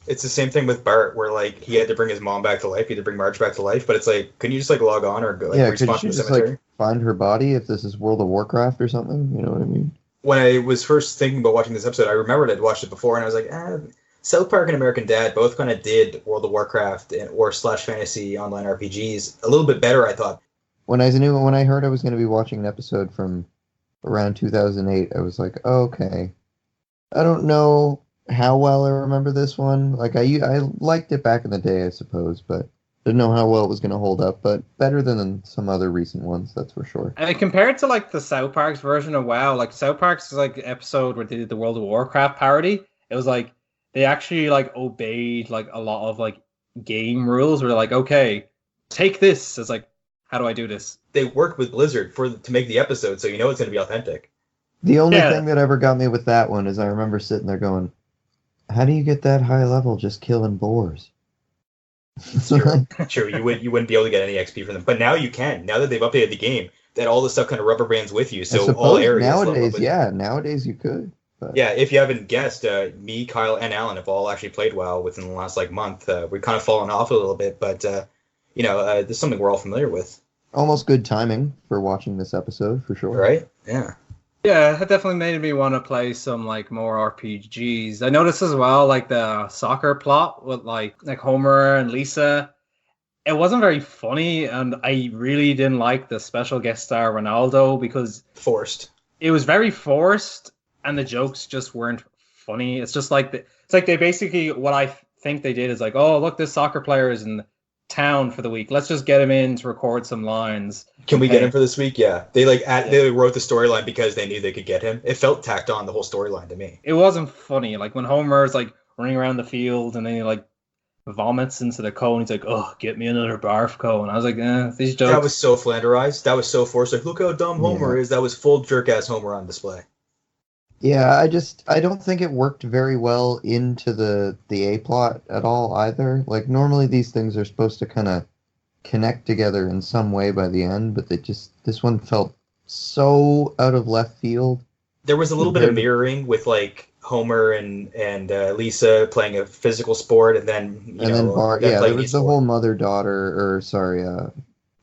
it's the same thing with Bart, where like he had to bring his mom back to life, he had to bring Marge back to life, but it's like, couldn't you just like log on or go like could respawn you from the just cemetery? like find her body if this is World of Warcraft or something? You know what I mean? When I was first thinking about watching this episode, I remembered I'd watched it before, and I was like, South Park and American Dad both kind of did World of Warcraft or slash fantasy online RPGs a little bit better, I thought. When I heard I was going to be watching an episode from around 2008, I was like, oh, okay. I don't know how well I remember this one. Like I liked it back in the day, I suppose, but didn't know how well it was going to hold up. But better than some other recent ones, that's for sure. and compared to like the South Park's version of WoW, like South Park's like episode where they did the World of Warcraft parody, it was like they actually like obeyed like a lot of like game rules. Where they're like, okay, take this. It's like, how do I do this? They worked with Blizzard to make the episode, so you know it's going to be authentic. The only thing that ever got me with that one is I remember sitting there going, how do you get that high level just killing boars? True, you wouldn't be able to get any XP from them, but now you can. Now that they've updated the game, that all this stuff kind of rubber bands with you, so all areas. Nowadays you could. But. Yeah, if you haven't guessed, me, Kyle, and Alan have all actually played WoW within the last like month. We've kind of fallen off a little bit, but there's something we're all familiar with. Almost good timing for watching this episode, for sure. Right? Yeah. Yeah, it definitely made me want to play some like more RPGs. I noticed as well, like the soccer plot with like Homer and Lisa. It wasn't very funny, and I really didn't like the special guest star Ronaldo because forced. It was very forced, and the jokes just weren't funny. It's just like it's like they basically what I think they did is like, oh look, this soccer player is in town for the week. Let's just get him in to record some lines. Can we get him for this week? Yeah. They they wrote the storyline because they knew they could get him. It felt tacked on, the whole storyline to me. It wasn't funny. Like when Homer's like running around the field and then he like vomits into the cone. He's like, oh, get me another barf cone. I was like, these jokes. That was so flanderized. That was so forced. Like, look how dumb Homer is. That was full jerk-ass Homer on display. Yeah, I don't think it worked very well into the A-plot at all either. Like, normally these things are supposed to kind of connect together in some way by the end, but this one felt so out of left field. There was a little bit of mirroring with, like, Homer and Lisa playing a physical sport, and then, Bart, there was the whole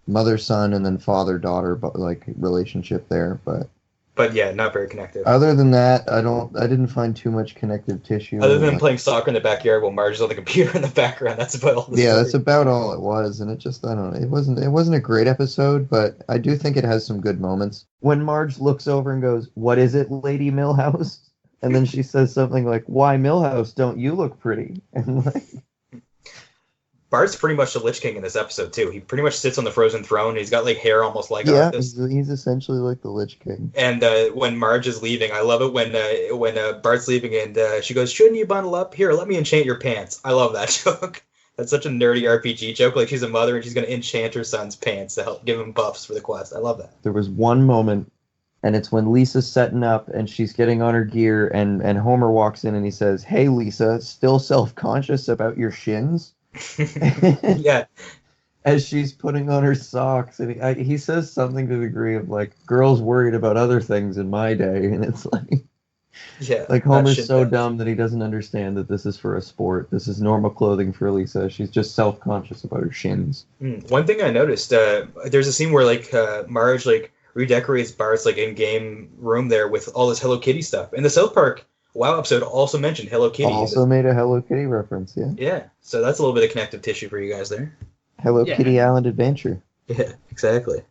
mother-son and then father-daughter, like, relationship there, But yeah, not very connected. Other than that, I didn't find too much connective tissue. Other than playing soccer in the backyard while Marge is on the computer in the background, that's about all. That's about all it was, and it just I don't know. It wasn't a great episode, but I do think it has some good moments. When Marge looks over and goes, "What is it, Lady Millhouse?" and then she says something like, "Why, Millhouse? Don't you look pretty?" And like. Bart's pretty much the Lich King in this episode, too. He pretty much sits on the frozen throne. He's got, like, hair almost like Arthas. He's essentially like the Lich King. And when Marge is leaving, I love it when Bart's leaving and she goes, shouldn't you bundle up? Here, let me enchant your pants. I love that joke. That's such a nerdy RPG joke. Like, she's a mother and she's going to enchant her son's pants to help give him buffs for the quest. I love that. There was one moment, and it's when Lisa's setting up and she's getting on her gear, and Homer walks in and he says, "Hey, Lisa, still self-conscious about your shins?" Yeah. As she's putting on her socks, and he says something to the degree of like, "Girls worried about other things in my day," and it's like, yeah, like Homer's so dumb that he doesn't understand that this is for a sport. This is normal clothing for Lisa. She's just self-conscious about her shins. One thing I noticed, there's a scene where like Marge like redecorates Bart's like in-game room there with all this Hello Kitty stuff, and the South Park WoW episode also mentioned Hello Kitty. Also made a Hello Kitty reference, yeah. Yeah, so that's a little bit of connective tissue for you guys there. Hello Kitty Island Adventure. Yeah, exactly.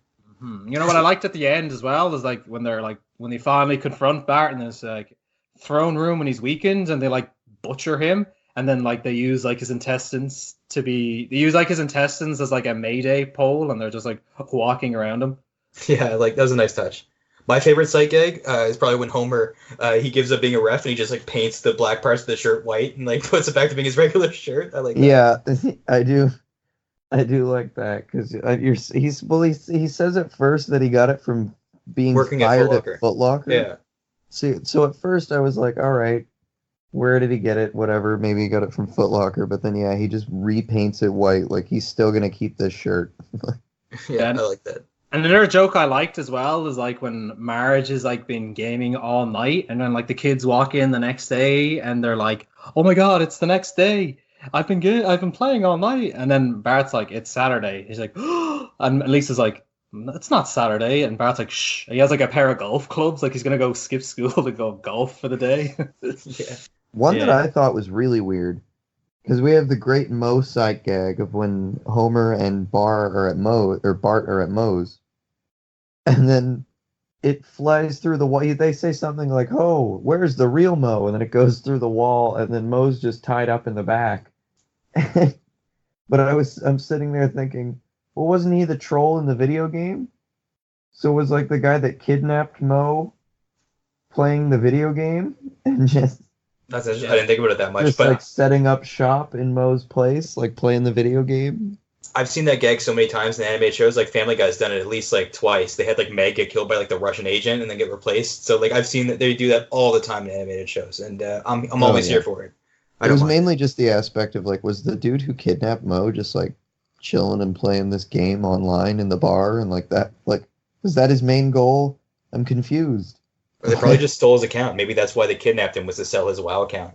Mm-hmm. You know what I liked at the end as well is like when they finally confront Bart in this like throne room when he's weakened, and they like butcher him, and then like they use like his intestines as like a Mayday pole, and they're just like walking around him. Yeah, like that was a nice touch. My favorite sight gag is probably when Homer he gives up being a ref and he just like paints the black parts of the shirt white and like puts it back to being his regular shirt. I like that. Yeah, I do. I do like that because he says at first that he got it from being Working at fired Foot Locker. at Foot Locker. Yeah. So at first I was like, all right, where did he get it? Whatever, maybe he got it from Foot Locker. But then yeah, he just repaints it white, like he's still gonna keep this shirt. Yeah, And- I like that. And another joke I liked as well is like when Marge has like been gaming all night, and then like the kids walk in the next day and they're like, "Oh my god, it's the next day! I've been playing all night." And then Bart's like, "It's Saturday." He's like, and Lisa's like, "It's not Saturday." And Bart's like, "Shh." He has like a pair of golf clubs, like he's gonna go skip school to go golf for the day. Yeah. One that Yeah. I thought was really weird because we have the great Moe sight gag of when Homer and Bart are at Moe's, and then it flies through the wall. They say something like, "Oh, where's the real Moe?" And then it goes through the wall, and then Moe's just tied up in the back. But I'm sitting there thinking, well, wasn't he the troll in the video game? So was like the guy that kidnapped Moe playing the video game and just I didn't think about it that much, but like setting up shop in Moe's place, like playing the video game. I've seen that gag so many times in animated shows. Like Family Guy's done it at least like twice. They had like Meg get killed by like the Russian agent and then get replaced. So like I've seen that they do that all the time in animated shows, and I'm always here for it. It was mainly just the aspect of like, was the dude who kidnapped Moe just like chilling and playing this game online in the bar and like that? Like, was that his main goal? I'm confused. Or they probably just stole his account. Maybe that's why they kidnapped him, was to sell his WoW account.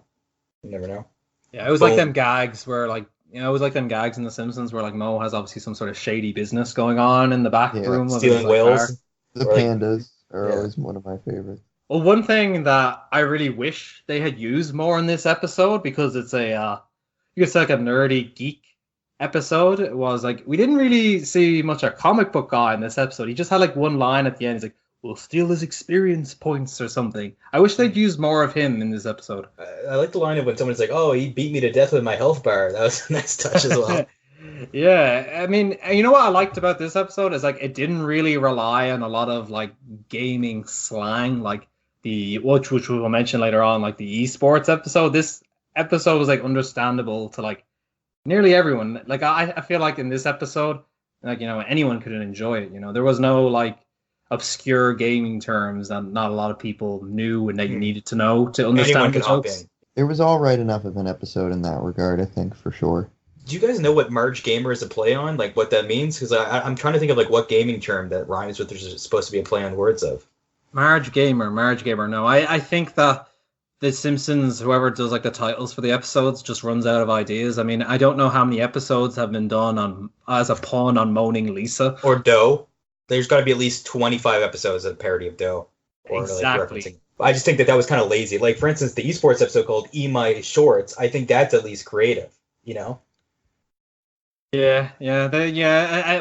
You never know. Yeah, it was like them gags where like, it was like them gags in The Simpsons where like Moe has obviously some sort of shady business going on in the back room of stealing his, like, whales. bar. The Or, like- pandas are Yeah. always one of my favorites. Well, one thing that I really wish they had used more in this episode, because it's you could say like a nerdy geek episode, was like we didn't really see much a comic book guy in this episode. He just had like one line at the end. He's like, "We'll steal his experience points" or something. I wish they'd used more of him in this episode. I like the line of when someone's like, "Oh, he beat me to death with my health bar." That was a nice touch as well. Yeah, I mean, you know what I liked about this episode is like it didn't really rely on a lot of like gaming slang, like which we'll mention later on, like the esports episode. This episode was like understandable to like nearly everyone. Like I feel like in this episode, like anyone could enjoy it. There was no like obscure gaming terms that not a lot of people knew and that you needed to know to Anyone understand the can hop jokes. in. It was all right enough of an episode in that regard, I think, for sure. Do you guys know what Marge Gamer is a play on? Like what that means? Because I'm trying to think of like what gaming term that rhymes with there's supposed to be a play on words of. Marge Gamer. No, I think that The Simpsons, whoever does like the titles for the episodes, just runs out of ideas. I mean, I don't know how many episodes have been done as a pun on Moaning Lisa. Or Doe. There's got to be at least 25 episodes of parody of Doe. Or Exactly. like referencing. I just think that was kind of lazy. Like for instance, the esports episode called "E My Shorts." I think that's at least creative. Yeah.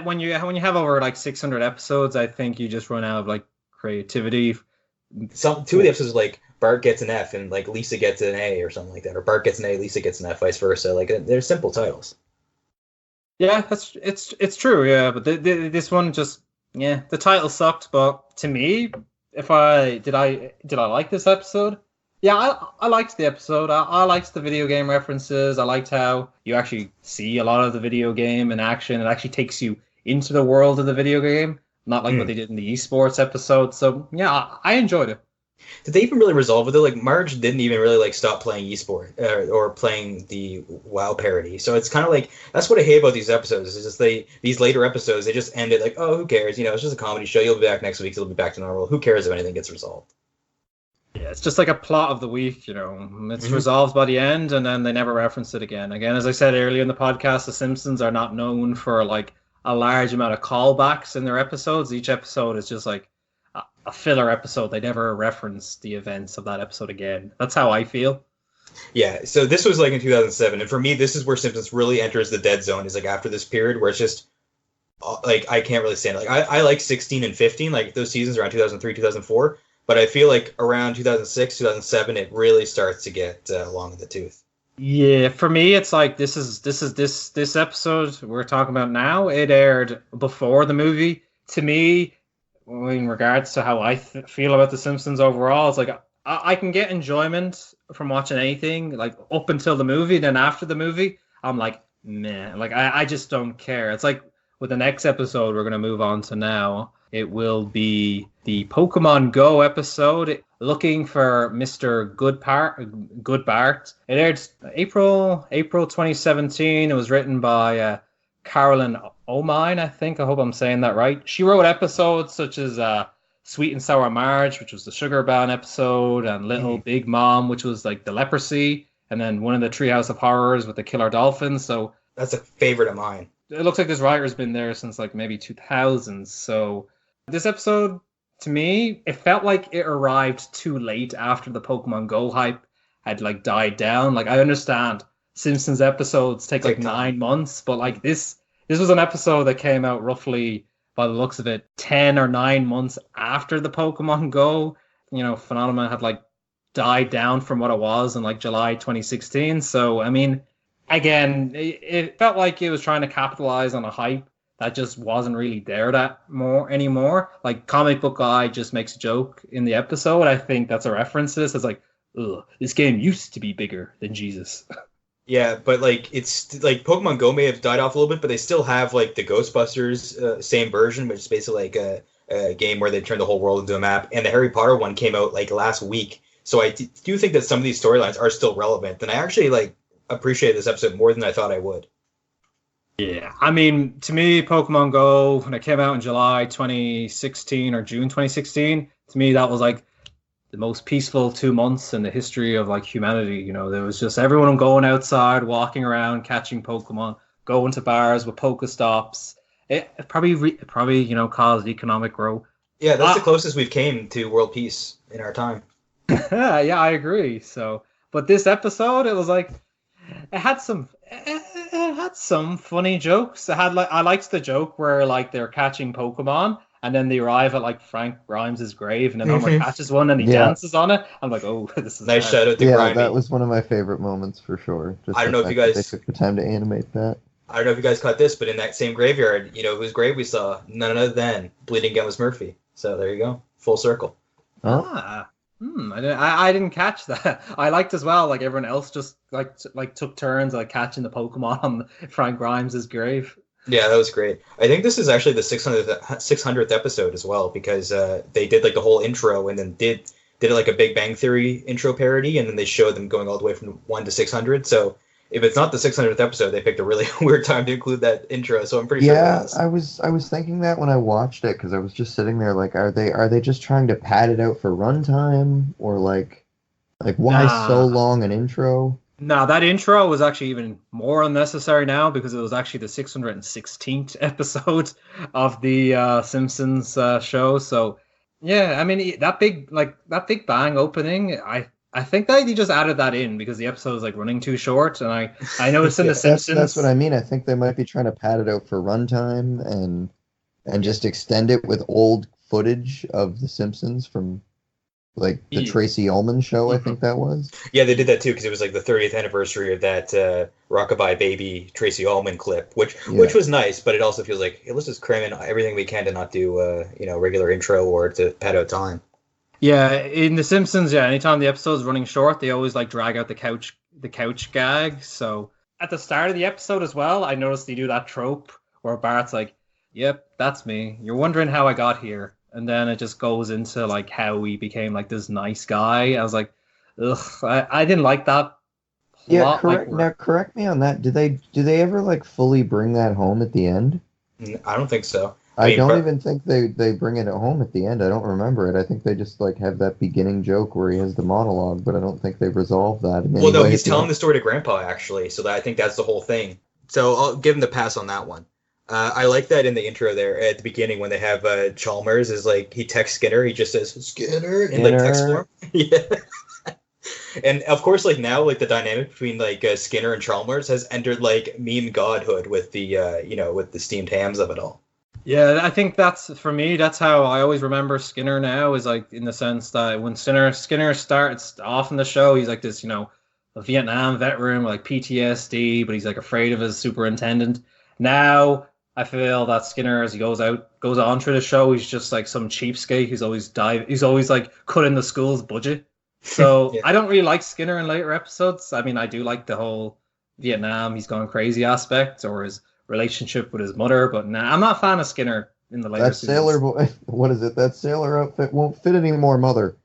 When you have over like 600 episodes, I think you just run out of like creativity. Two of the episodes like Bart gets an F and like Lisa gets an A or something like that, or Bart gets an A, Lisa gets an F, vice versa. Like they're simple titles. Yeah, it's true. Yeah, but this one just the title sucked. But to me, did I like this episode? Yeah, I liked the episode. I liked the video game references. I liked how you actually see a lot of the video game in action. It actually takes you into the world of the video game, not like what they did in the esports episode. So yeah, I enjoyed it. Did they even really resolve it though? Like Marge didn't even really like stop playing esport or playing the WoW parody. So it's kind of like that's what I hate about these episodes. Is just these later episodes they just ended like, oh, who cares? It's just a comedy show. You'll be back next week. It'll be back to normal. Who cares if anything gets resolved? Yeah, it's just like a plot of the week, It's resolved by the end, and then they never reference it again. Again, as I said earlier in the podcast, The Simpsons are not known for like a large amount of callbacks in their episodes. Each episode is just like a filler episode. They never reference the events of that episode again. That's how I feel. Yeah, so this was like in 2007, and for me, this is where Simpsons really enters the dead zone. Is like after this period where it's just like I can't really stand it. Like I like 16 and 15, like those seasons around 2003, 2004. But I feel like around 2006, 2007, it really starts to get long in the tooth. Yeah, for me, it's like this episode we're talking about now. It aired before the movie. To me, in regards to how I feel about The Simpsons overall, it's like I can get enjoyment from watching anything like up until the movie. Then after the movie, I'm like, man, like I just don't care. It's like with the next episode we're gonna move on to now. It will be the Pokemon Go episode, looking for Mr. Goodbart. It aired April 2017. It was written by Carolyn O'Mine, I think. I hope I'm saying that right. She wrote episodes such as Sweet and Sour Marge, which was the Sugar Bound episode, and Little Big Mom, which was like the leprosy, and then one of the Treehouse of Horrors with the killer dolphins. So That's a favorite of mine. it looks like this writer's been there since like maybe 2000s. So this episode, to me, it felt like it arrived too late after the Pokemon Go hype had like died down. Like I understand Simpsons episodes take like 9 months, but like this was an episode that came out roughly, by the looks of it, 10 or 9 months after the Pokemon Go, phenomenon had like died down from what it was in like July 2016. So I mean, again, it felt like it was trying to capitalize on a hype that just wasn't really there anymore. Like Comic Book Guy just makes a joke in the episode. I think that's a reference to this. It's like, ugh, this game used to be bigger than Jesus. Yeah, but like it's like Pokemon Go may have died off a little bit, but they still have like the Ghostbusters same version, which is basically like a game where they turn the whole world into a map. And the Harry Potter one came out like last week, so I do think that some of these storylines are still relevant. And I actually like appreciate this episode more than I thought I would. Yeah, I mean, to me, Pokemon Go, when it came out in July 2016 or June 2016, to me that was like the most peaceful 2 months in the history of like humanity. There was just everyone going outside, walking around, catching Pokemon, going to bars with Pokestops. It probably caused economic growth. Yeah, that's the closest we've came to world peace in our time. Yeah, I agree. So, but this episode, it was like it had some funny jokes. I liked the joke where like they're catching Pokemon and then they arrive at like Frank Grimes' grave and then Homer catches one and he dances on it. I'm like, oh, this is nice shout out to Yeah, Grimy. that was one of my favorite moments for sure. Just I don't know if you that guys they took the time to animate that. I don't know if you guys caught this, but in that same graveyard, whose grave we saw? None other than Bleeding Gums Murphy. So there you go, full circle. I didn't catch that. I liked as well. Like everyone else, just like took turns like catching the Pokemon on Frank Grimes' grave. Yeah, that was great. I think this is actually the 600th episode as well, because they did like the whole intro and then did it like a Big Bang Theory intro parody, and then they showed them going all the way from 1 to 600. So if it's not the 600th episode, they picked a really weird time to include that intro. So I'm pretty sure. Yeah, I was thinking that when I watched it, because I was just sitting there like, are they just trying to pad it out for runtime, or like why so long an intro? No, that intro was actually even more unnecessary now because it was actually the 616th episode of the Simpsons show. So yeah, I mean that big bang opening, I think that he just added that in because the episode was like running too short, and I know it's in the Simpsons. That's what I mean. I think they might be trying to pad it out for runtime and just extend it with old footage of the Simpsons from like the Tracy Ullman show. I think that was. Yeah, they did that too because it was like the 30th anniversary of that Rockabye Baby Tracy Ullman clip, which was nice, but it also feels like let's just cram in everything we can to not do regular intro or to pad out time. Yeah, in The Simpsons, anytime the episode's running short, they always like drag out the couch gag. So at the start of the episode as well, I noticed they do that trope where Bart's like, "Yep, that's me. You're wondering how I got here," and then it just goes into like how he became like this nice guy. I was like, ugh, I didn't like that. Yeah, correct. Now correct me on that. Do they ever like fully bring that home at the end? I don't think so. I don't even think they bring it home at the end. I don't remember it. I think they just like have that beginning joke where he has the monologue, but I don't think they've resolved that. Well, no, he's telling the story to Grandpa actually, so I think that's the whole thing. So I'll give him the pass on that one. I like that in the intro there at the beginning when they have Chalmers is like he texts Skinner, he just says Skinner in like text form. Yeah. And of course, like now, like the dynamic between like Skinner and Chalmers has entered like meme godhood with the with the steamed hams of it all. Yeah, I think that's for me. That's how I always remember Skinner now. Is like in the sense that when Skinner starts off in the show, he's like this, a Vietnam veteran with like PTSD, but he's like afraid of his superintendent. Now I feel that Skinner, as he goes on through the show, he's just like some cheapskate who's always like cutting the school's budget. So Yeah. I don't really like Skinner in later episodes. I mean, I do like the whole Vietnam, he's gone crazy aspect, or his relationship with his mother, but nah, I'm not a fan of Skinner in the later That seasons. sailor boy, what is it? That sailor outfit won't fit anymore, mother.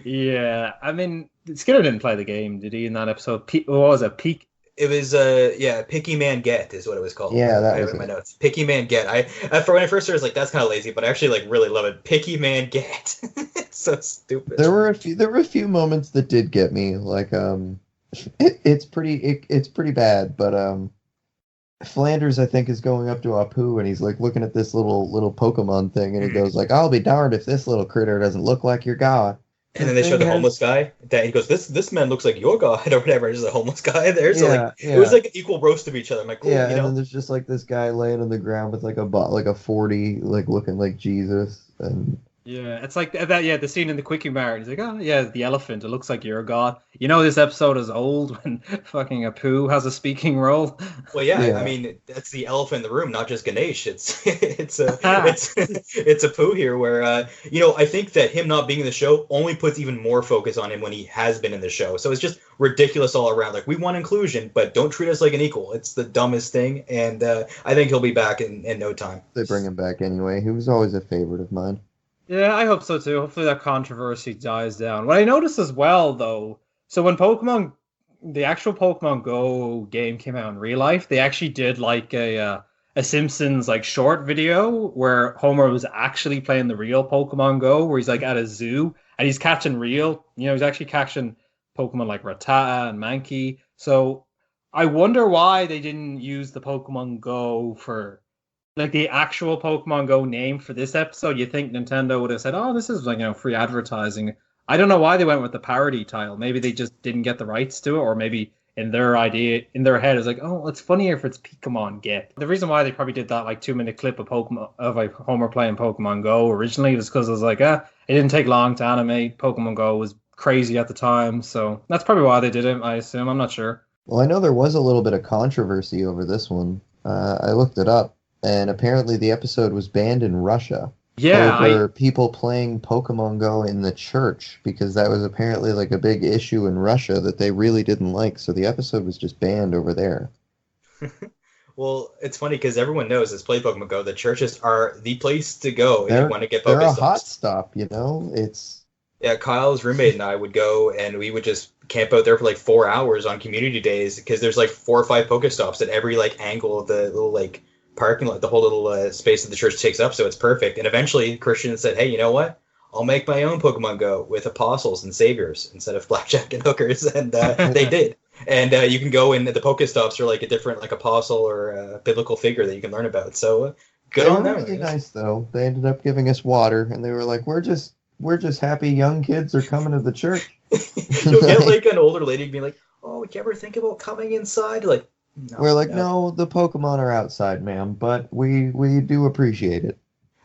Yeah, I mean, Skinner didn't play the game, did he, in that episode? What was it? Peak? It was Picky Man Get is what it was called. Yeah, that I have was in my it. notes. Picky Man Get. For when I first heard, I was like, that's kind of lazy, but I actually like really love it. Picky Man Get. It's so stupid. There were a few moments that did get me. Like it's pretty bad, but Flanders, I think, is going up to Apu and he's like looking at this little Pokemon thing, and he goes like, "I'll be darned if this little critter doesn't look like your god." And then they show the homeless guy. That he goes, this man looks like your god or whatever. There's a homeless guy there. So like it was like an equal roast of each other. I'm like, cool, yeah, you and know? then there's just like this guy laying on the ground with like a 40, like looking like Jesus, and Yeah, it's like that. Yeah, the scene in the Quickie Mart. He's like, "Oh, yeah, the elephant. It looks like you're a god." You know, this episode is old when fucking Apu has a speaking role. Well, yeah, Yeah. I mean that's the elephant in the room, not just Ganesh. It's a poo here where I think that him not being in the show only puts even more focus on him when he has been in the show. So it's just ridiculous all around. Like, we want inclusion, but don't treat us like an equal. It's the dumbest thing, and I think he'll be back in no time. they bring him back anyway. He was always a favorite of mine. Yeah, I hope so too. Hopefully that controversy dies down. What I noticed as well, though, so when the actual Pokemon Go game came out in real life, they actually did like a Simpsons like short video where Homer was actually playing the real Pokemon Go, where he's like at a zoo and he's catching he's actually catching Pokemon like Rattata and Mankey. So I wonder why they didn't use the Pokemon Go for like the actual Pokemon Go name for this episode. You think Nintendo would have said, "Oh, this is like free advertising." I don't know why they went with the parody title. Maybe they just didn't get the rights to it, or maybe in their head, it's like, "Oh, it's funnier if it's Pokemon Get." The reason why they probably did that like 2-minute clip of like Homer playing Pokemon Go originally was because it was like, it didn't take long to animate. Pokemon Go was crazy at the time, so that's probably why they did it. I assume. I'm not sure. Well, I know there was a little bit of controversy over this one. I looked it up, and apparently the episode was banned in Russia. Yeah, over people playing Pokemon Go in the church, because that was apparently like a big issue in Russia that they really didn't like. So the episode was just banned over there. Well, it's funny because everyone knows as play Pokemon Go, the churches are the place to go if you want to get They're a Pokestops. hot stop, you know? Yeah, Kyle's roommate and I would go and we would just camp out there for like 4 hours on community days because there's like 4 or 5 Pokestops at every like angle of the little like parking lot, the whole little space that the church takes up, so it's perfect. And eventually Christians said, "Hey, you know what? I'll make my own Pokemon Go with apostles and saviors instead of blackjack and hookers," and they did. And you can go in, the Pokestops are like a different like apostle or biblical figure that you can learn about. So good They on were them. really nice, though. They ended up giving us water, and they were like, we're just happy young kids are coming to the church. You'll get like an older lady being like, "Oh, would you ever think about coming inside?" Like, no, We're like, no, the Pokemon are outside, ma'am, but we do appreciate it.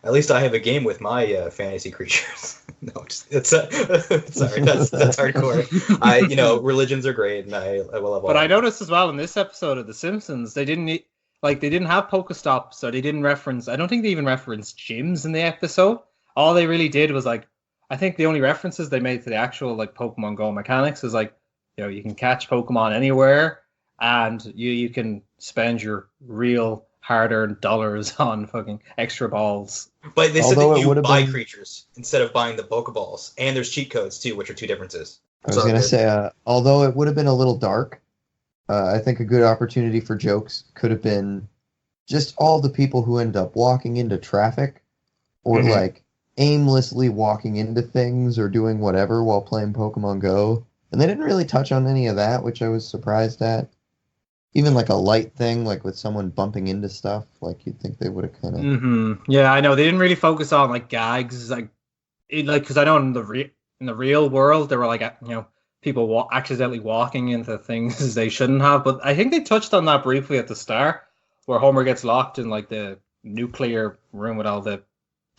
At least I have a game with my fantasy creatures. No, it's sorry, that's hardcore. Religions are great, and I will love all. But I noticed as well in this episode of The Simpsons, they didn't have Pokestops, so they didn't reference. I don't think they even referenced gyms in the episode. All they really did was like, I think the only references they made to the actual like Pokemon Go mechanics is like, you can catch Pokemon anywhere, and you can spend your real hard-earned dollars on fucking extra balls. But they said that you buy been... creatures instead of buying the Pokeballs, and there's cheat codes too, which are 2 differences. I was going to say, although it would have been a little dark, I think a good opportunity for jokes could have been just all the people who end up walking into traffic, or like aimlessly walking into things or doing whatever while playing Pokemon Go. And they didn't really touch on any of that, which I was surprised at. Even like a light thing, like with someone bumping into stuff, like you'd think they would have kind of. Yeah, I know they didn't really focus on like gags, because I know in the real world there were like people accidentally walking into things they shouldn't have. But I think they touched on that briefly at the start, where Homer gets locked in like the nuclear room with all the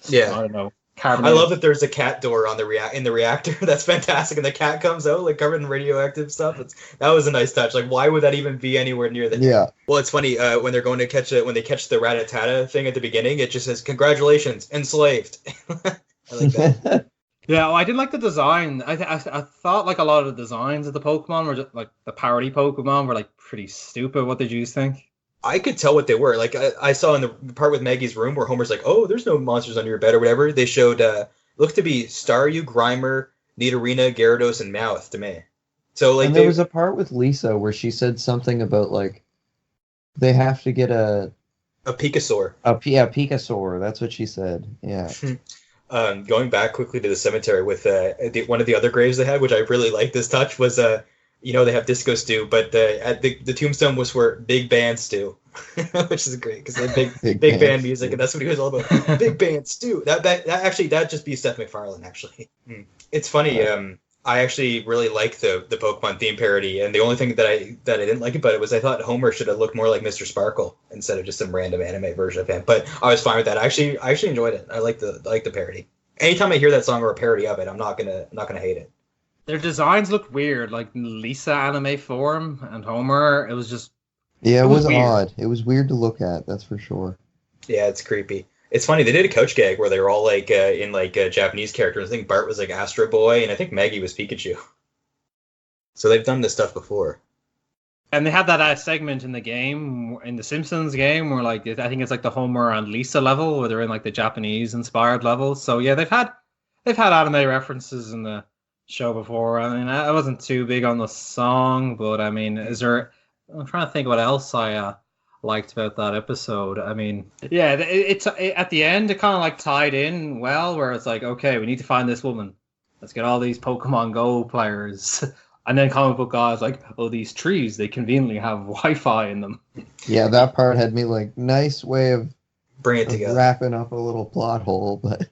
I don't know I love that there's a cat door on the in the reactor. That's fantastic, and the cat comes out like covered in radioactive stuff. That was a nice touch. Like, why would that even be anywhere near the? Yeah. Well, it's funny when they're going to catch it when they catch the Rattata thing at the beginning. It just says "Congratulations, enslaved." I like that. Yeah, well, I did like the design. I thought like a lot of the designs of the Pokemon were just like the parody Pokemon were like pretty stupid. What did you think? I could tell what they were. Like I saw in the part with Maggie's room where Homer's like, "Oh, there's no monsters under your bed" or whatever. They showed looked to be Staryu, Grimer, Nidorina, Gyarados, and Meowth to me. So like, and there was a part with Lisa where she said something about like they have to get a Pikasaur. Pikasaur. That's what she said. Yeah. Going back quickly to the cemetery with one of the other graves they had, which I really liked this touch, was they have Disco Stew, but at the tombstone was for Big Band Stew, which is great because they have big band music, and that's what he was all about. Big Band Stew. That just be Seth MacFarlane actually. It's funny. I actually really like the Pokemon theme parody, and the only thing that I didn't like about it was I thought Homer should have looked more like Mr. Sparkle instead of just some random anime version of him. But I was fine with that. I actually enjoyed it. I like the parody. Anytime I hear that song or a parody of it, I'm not gonna hate it. Their designs look weird, like Lisa anime form and Homer. It was just it was weird. odd. It was weird to look at. That's for sure. Yeah, it's creepy. It's funny, they did a couch gag where they were all like in like Japanese characters. I think Bart was like Astro Boy, and I think Maggie was Pikachu. So they've done this stuff before. And they had that segment in the game, in the Simpsons game, where like I think it's like the Homer and Lisa level, where they're in like the Japanese inspired levels. So yeah, they've had anime references in the show before. I mean, I wasn't too big on the song, but I mean, I'm trying to think what else I liked about that episode. I mean, yeah, it's at the end it kind of like tied in well, where it's like, okay, we need to find this woman. Let's get all these Pokemon Go players. And then comic book guys like, oh, these trees, they conveniently have Wi-Fi in them. Yeah, that part had me like, nice way of bring it together, wrapping up a little plot hole. But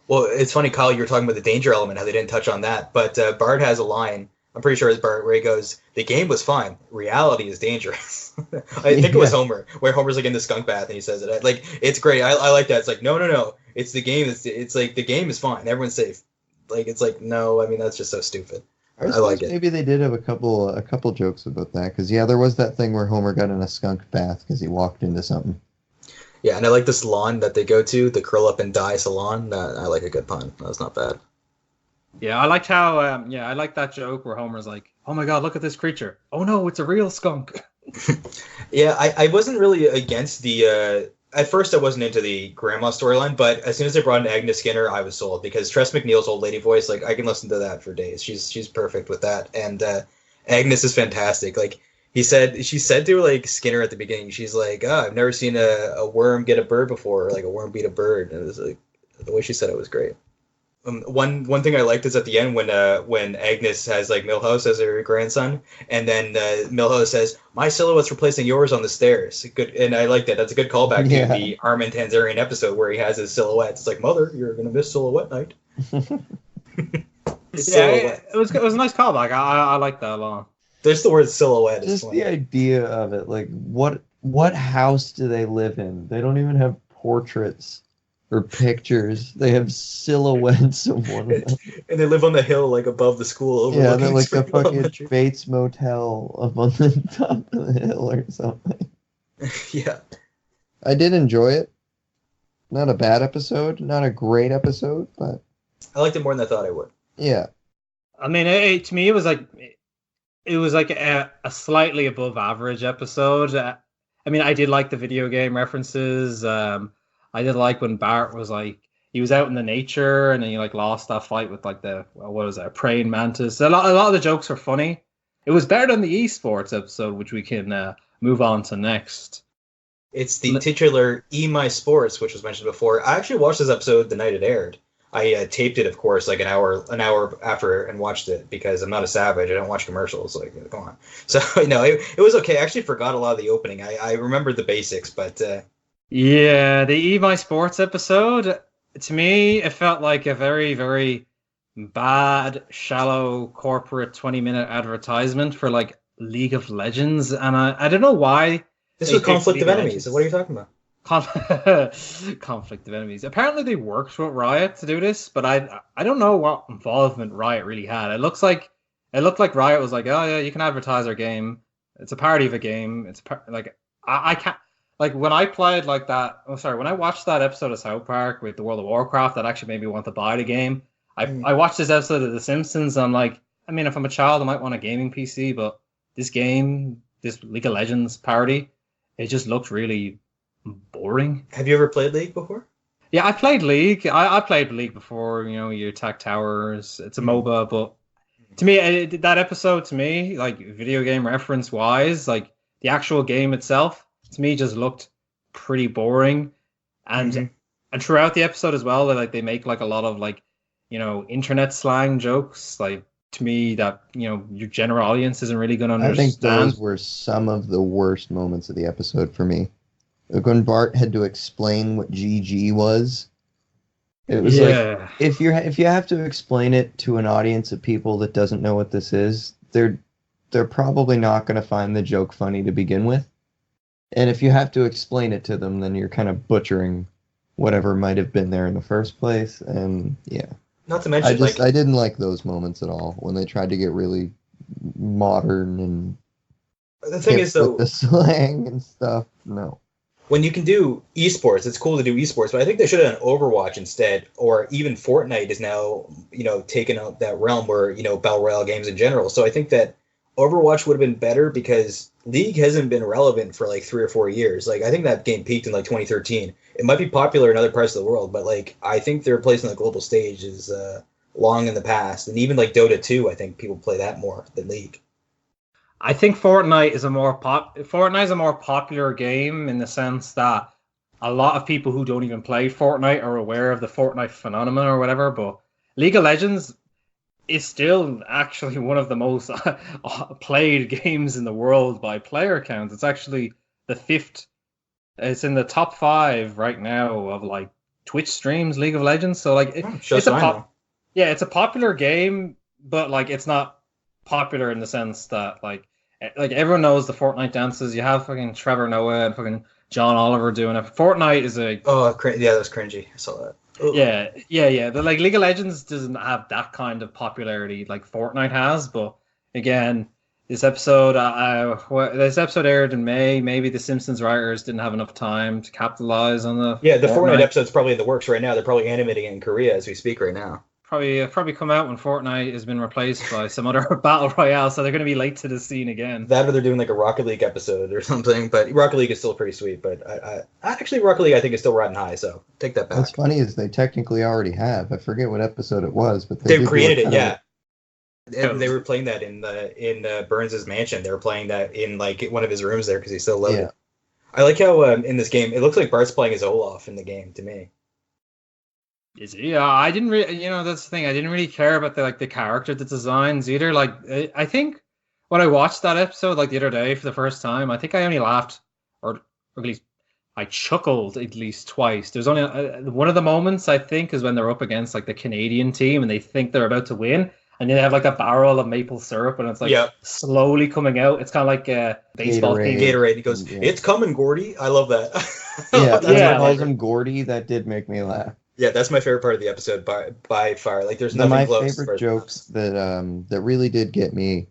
well, it's funny, Kyle, you were talking about the danger element, how they didn't touch on that. But Bart has a line, I'm pretty sure it's Bart, where he goes, "The game was fine. Reality is dangerous." I think it was Homer, where Homer's like in the skunk bath and he says it. Like, it's great. I like that. It's like, no. It's the game. It's like the game is fine. Everyone's safe. Like, it's like, no, I mean, that's just so stupid. I like it. Maybe they did have a couple jokes about that, because there was that thing where Homer got in a skunk bath because he walked into something. Yeah, and I like the salon that they go to, the curl up and dye salon. I like a good pun. That was not bad. Yeah, I liked how I like that joke where Homer's like, "Oh my God, look at this creature! Oh no, it's a real skunk." Yeah, I wasn't really against the. At first, I wasn't into the grandma storyline, but as soon as they brought in Agnes Skinner, I was sold, because Tress MacNeille's old lady voice, like, I can listen to that for days. She's perfect with that, and Agnes is fantastic. Like she said to like Skinner at the beginning, she's like, "Oh, I've never seen a worm get a bird before, or like a worm beat a bird." And it was like the way she said it was great. One thing I liked is at the end when Agnes has like Milhouse as her grandson, and then Milhouse says, "My silhouette's replacing yours on the stairs." Good, and I like that. That's a good callback to the Armin Tanzarian episode where he has his silhouette. It's like, "Mother, you're gonna miss silhouette night." It was a nice callback. I like that a lot. There's the word silhouette. Just the idea of it, like what house do they live in? They don't even have portraits or pictures. They have silhouettes of one of them. And they live on the hill, like above the school. Yeah, they're like the fucking Bates Motel up on the top of the hill or something. Yeah. I did enjoy it. Not a bad episode. Not a great episode, but I liked it more than I thought I would. Yeah. I mean, to me, it was like a slightly above average episode. I mean, I did like the video game references. I did like when Bart was like, he was out in the nature and then he like lost that fight with like a praying mantis. A lot of the jokes were funny. It was better than the esports episode, which we can move on to next. It's the titular My Sports, which was mentioned before. I actually watched this episode the night it aired. I taped it, of course, like an hour after and watched it, because I'm not a savage. I don't watch commercials. Like, come on. So, it was okay. I actually forgot a lot of the opening. I remembered the basics, but... Yeah, the My Sports episode, to me, it felt like a very, very bad, shallow, corporate 20-minute advertisement for, like, League of Legends. And I don't know why. This was Conflict of Enemies. So what are you talking about? conflict of enemies. Apparently, they worked with Riot to do this, but I don't know what involvement Riot really had. It looked like Riot was like, oh yeah, you can advertise our game. It's a parody of a game. I can't like when I played like that. Oh, sorry, when I watched that episode of South Park with the World of Warcraft, that actually made me want to buy the game. I watched this episode of The Simpsons. And I'm like, I mean, if I'm a child, I might want a gaming PC, but this game, this League of Legends parody, it just looked really boring. Have you ever played League before? Yeah, I played League. I played League before. You know, you attack towers. It's a MOBA, but to me, that episode to me, like video game reference wise, like the actual game itself, to me just looked pretty boring. And and throughout the episode as well, like they make like a lot of like, you know, internet slang jokes. Like to me, that, you know, your general audience isn't really going to understand. I think those were some of the worst moments of the episode for me. When Bart had to explain what GG was, it was like if you have to explain it to an audience of people that doesn't know what this is, they're probably not going to find the joke funny to begin with. And if you have to explain it to them, then you're kind of butchering whatever might have been there in the first place. And yeah. Not to mention, I didn't like those moments at all when they tried to get really modern and the thing is though, with the slang and stuff. No, when you can do esports, it's cool to do esports, but I think they should have done Overwatch instead, or even Fortnite is now, you know, taken out that realm where, you know, battle royale games in general. So I think that Overwatch would have been better because League hasn't been relevant for like 3 or 4 years. Like I think that game peaked in like 2013. It might be popular in other parts of the world, but like I think their place on the global stage is long in the past. And even like Dota 2, I think people play that more than League. I think Fortnite is a more popular game in the sense that a lot of people who don't even play Fortnite are aware of the Fortnite phenomenon or whatever. But League of Legends is still actually one of the most played games in the world by player count. It's actually the 5th. It's in the top 5 right now of like Twitch streams, League of Legends. So like it's a popular game, but like it's not popular in the sense that like everyone knows the Fortnite dances. You have fucking Trevor Noah and fucking John Oliver doing it. Fortnite is a yeah, that was cringy. I saw that. Ugh. Yeah. But like League of Legends doesn't have that kind of popularity like Fortnite has. But again, this episode aired in May. Maybe the Simpsons writers didn't have enough time to capitalize on the Fortnite episode's probably in the works right now. They're probably animating it in Korea as we speak right now. Probably come out when Fortnite has been replaced by some other battle royale, so they're going to be late to the scene again. That or they're doing like a Rocket League episode or something. But Rocket League is still pretty sweet. But I actually Rocket League I think is still riding high. So take that back. What's funny is they technically already have. I forget what episode it was, but they've created it. Yeah. They were playing that in Burns' mansion. They were playing that in like one of his rooms there because he's still loaded. Yeah. I like how in this game it looks like Bart's playing as Olaf in the game to me. Is it? Yeah, I didn't really. You know, that's the thing. I didn't really care about the character designs either. Like, I think when I watched that episode like the other day for the first time, I think I only laughed, or at least I chuckled at least twice. There's only one of the moments I think is when they're up against like the Canadian team and they think they're about to win. And they have like a barrel of maple syrup, and it's like slowly coming out. It's kind of like a baseball team. Gatorade. He goes, "It's coming, Gordy." I love that. Yeah, calls him Gordy. That did make me laugh. Yeah, that's my favorite part of the episode by far. Like, there's nothing close. My favorite jokes that really did get me,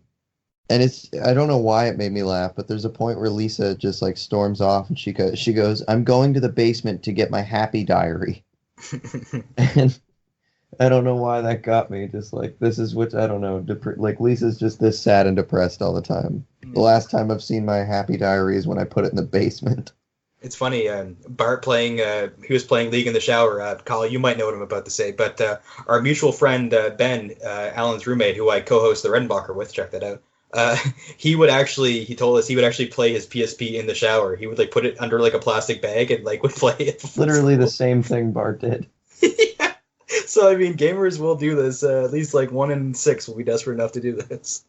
and I don't know why it made me laugh, but there's a point where Lisa just like storms off, and she goes, "I'm going to the basement to get my happy diary," and I don't know why that got me. Just like, this is what, I don't know. Like, Lisa's just this sad and depressed all the time. The last time I've seen my happy diary is when I put it in the basement. It's funny, Bart playing, he was playing League in the shower. Kyle, you might know what I'm about to say, but our mutual friend, Ben, Alan's roommate, who I co-host the Redenbacher with, check that out. He told us he would actually play his PSP in the shower. He would like put it under like a plastic bag and like would play it. Literally the same thing Bart did. Yeah. So I mean, gamers will do this. At least like 1 in 6 will be desperate enough to do this.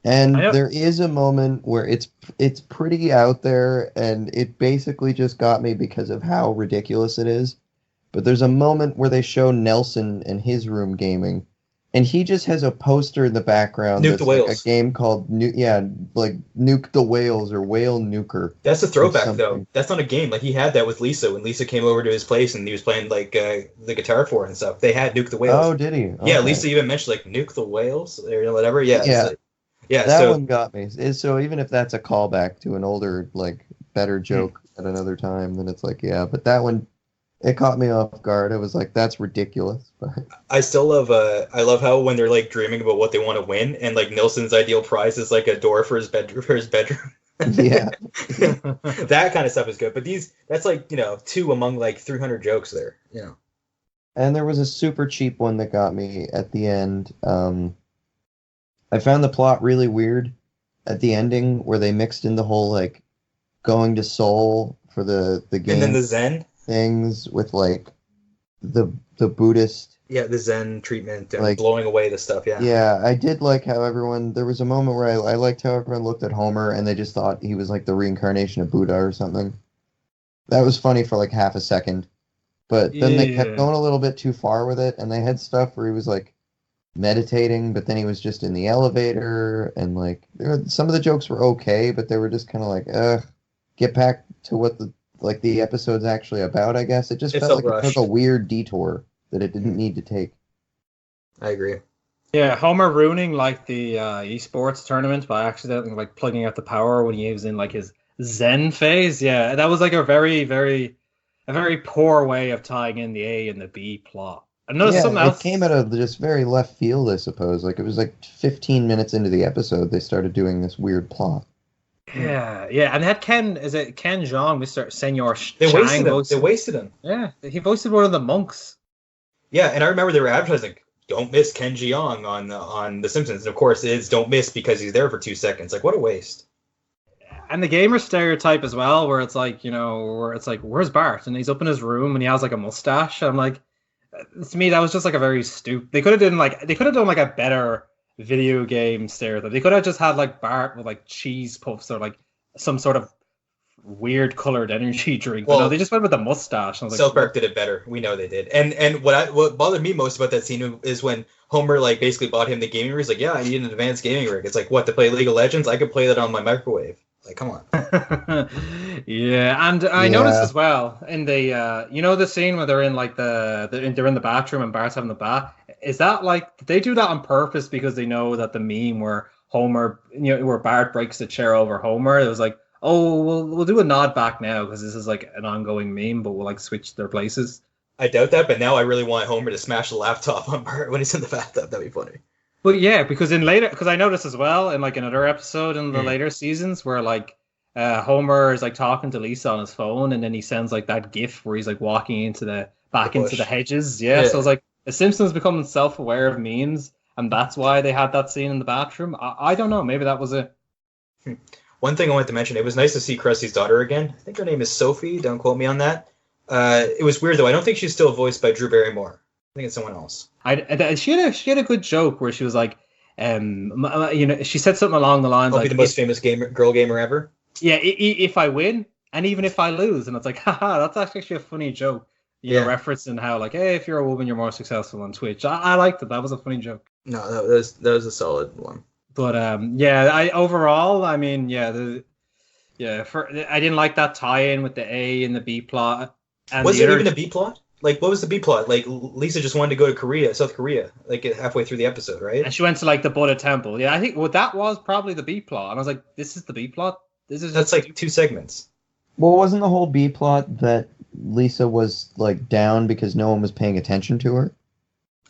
And there is a moment where it's pretty out there, and it basically just got me because of how ridiculous it is. But there's a moment where they show Nelson in his room gaming, And he just has a poster in the background Nuke that's the like a Whales. game called Nuke the Whales or Whale Nuker. That's a throwback, something. though. That's not a game. Like, he had that with Lisa when Lisa came over to his place and he was playing, like, the guitar for it and stuff. They had Nuke the Whales. Oh, did he? Yeah, Okay. Lisa even mentioned, like, Nuke the Whales or whatever. Yeah. Yeah. Like, yeah, That so one got me. So even if that's a callback to an older, like, better joke at another time, then it's like, yeah. But that one, it caught me off guard. I was like, that's ridiculous. But I still love I love how when they're like dreaming about what they want to win and like Nilsson's ideal prize is like a door for his bedroom. yeah. That kind of stuff is good. But that's like, two among like 300 jokes there, And there was a super cheap one that got me at the end. I found the plot really weird at the ending where they mixed in the whole like going to Seoul for the game And then the Zen. things with like the Buddhist. Yeah, the Zen treatment and Like- blowing away the stuff, yeah. Yeah, I did like how there was a moment where I liked how everyone looked at Homer and they just thought he was like the reincarnation of Buddha or something. That was funny for like half a second. But then they kept Yeah. going a little bit too far with it, and they had stuff where he was like meditating, but then he was just in the elevator, and like some of the jokes were okay, but they were just kind of like, get back to what the episode's actually about, I guess. It just It felt felt like it rushed. took a weird detour that it didn't need to take. I agree. Yeah, Homer ruining like the esports tournament by accidentally like plugging out the power when he was in like his Zen phase. Yeah, that was like a very poor way of tying in the A and the B plot. I noticed something else. It came out of just very left field, I suppose. Like it was like 15 minutes into the episode, they started doing this weird plot. Yeah, and had Ken Jeong, Mr. Senor They Chang wasted him. voiced- They wasted him. Yeah, he voiced one of the monks. Yeah, and I remember they were advertising, don't miss Ken Jeong on The Simpsons. And of course, it's don't miss because he's there for 2 seconds. Like, what a waste. And the gamer stereotype as well, where it's like, where's Bart? And he's up in his room and he has like a mustache. And I'm like, to me, that was just like a very stupid. They could have done like a better video game stereotype. They could have just had like Bart with like cheese puffs or like some sort of weird colored energy drink. But Well, no, they just went with the mustache. I was like, South Park did it better. We know they did. And what bothered me most about that scene is when Homer like basically bought him the gaming rig. He's like, yeah, I need an advanced gaming rig. It's like, what, to play League of Legends? I could play that on my microwave. Like, come on. yeah, and I noticed as well in the the scene where they're in like they're in the bathroom and Bart's having the bath. Is that like, did they do that on purpose because they know that the meme where where Bart breaks the chair over Homer, it was like, oh, we'll do a nod back now because this is like an ongoing meme, but we'll like switch their places. I doubt that, but now I really want Homer to smash the laptop on Bart when he's in the bathtub. That'd be funny. But yeah, because I noticed as well in like another episode in the later seasons where like Homer is like talking to Lisa on his phone, and then he sends like that GIF where he's like walking into the hedges. Yeah, so it's like the Simpsons becoming self-aware of memes, and that's why they had that scene in the bathroom. I don't know, maybe that was it. One thing I wanted to mention, it was nice to see Krusty's daughter again. I think her name is Sophie. Don't quote me on that. It was weird though. I don't think she's still voiced by Drew Barrymore. I think it's someone else. She had a good joke where she was like, she said something along the lines I'll like, be the most famous girl gamer ever. Yeah, if I win, and even if I lose, and it's like, haha, that's actually a funny joke. You know, referencing how like, hey, if you're a woman, you're more successful on Twitch. I liked it. That was a funny joke. No, that was a solid one. But I didn't like that tie-in with the A and the B plot. And Was it even a B plot? Like, what was the B plot? Like, Lisa just wanted to go to South Korea, like halfway through the episode, right? And she went to like the Buddha temple. Yeah, I think that was probably the B plot. And I was like, this is the B plot. That's like 2 segments. Well, wasn't the whole B plot that Lisa was like down because no one was paying attention to her?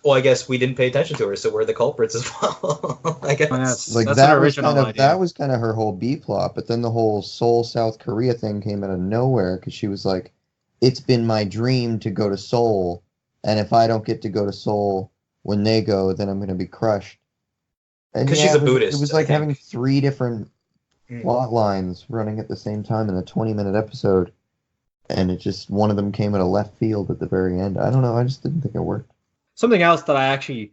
Well, I guess we didn't pay attention to her, so we're the culprits as well. I guess. Like that's that an was original kind of idea. that was kind of her whole B plot, but then the whole Seoul, South Korea thing came out of nowhere because she was like, "It's been my dream to go to Seoul, and if I don't get to go to Seoul when they go, then I'm going to be crushed." Because she's a Buddhist. It was like having 3 different plot lines running at the same time in a 20-minute episode, and it just one of them came out of left field at the very end. I don't know. I just didn't think it worked. Something else that I actually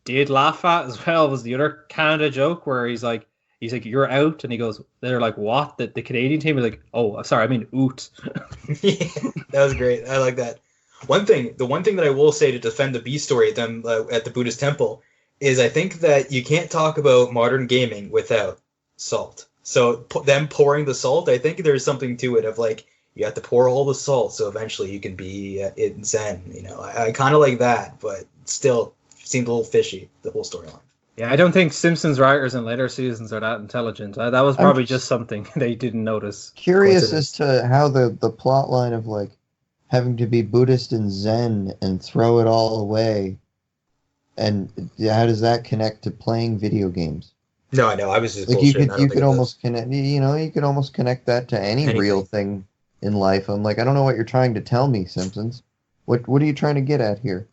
did laugh at as well was the other Canada joke where he's like, you're out, and he goes, they're like, what? The Canadian team is like, oh, sorry, I mean, oot. Yeah, that was great. I like that. The one thing that I will say to defend the B story at them at the Buddhist temple is I think that you can't talk about modern gaming without salt. So them pouring the salt, I think there's something to it of like you have to pour all the salt so eventually you can be in Zen. You know, I kind of like that, but still seemed a little fishy, the whole storyline. Yeah, I don't think Simpsons writers in later seasons are that intelligent. That was probably just something they didn't notice. Curious as to how the plot line of like having to be Buddhist and Zen and throw it all away, and how does that connect to playing video games? No, I know. I was just Like bullshitting. you could almost connect, you could almost connect that to any real thing in life. I'm like, I don't know what you're trying to tell me, Simpsons. What are you trying to get at here?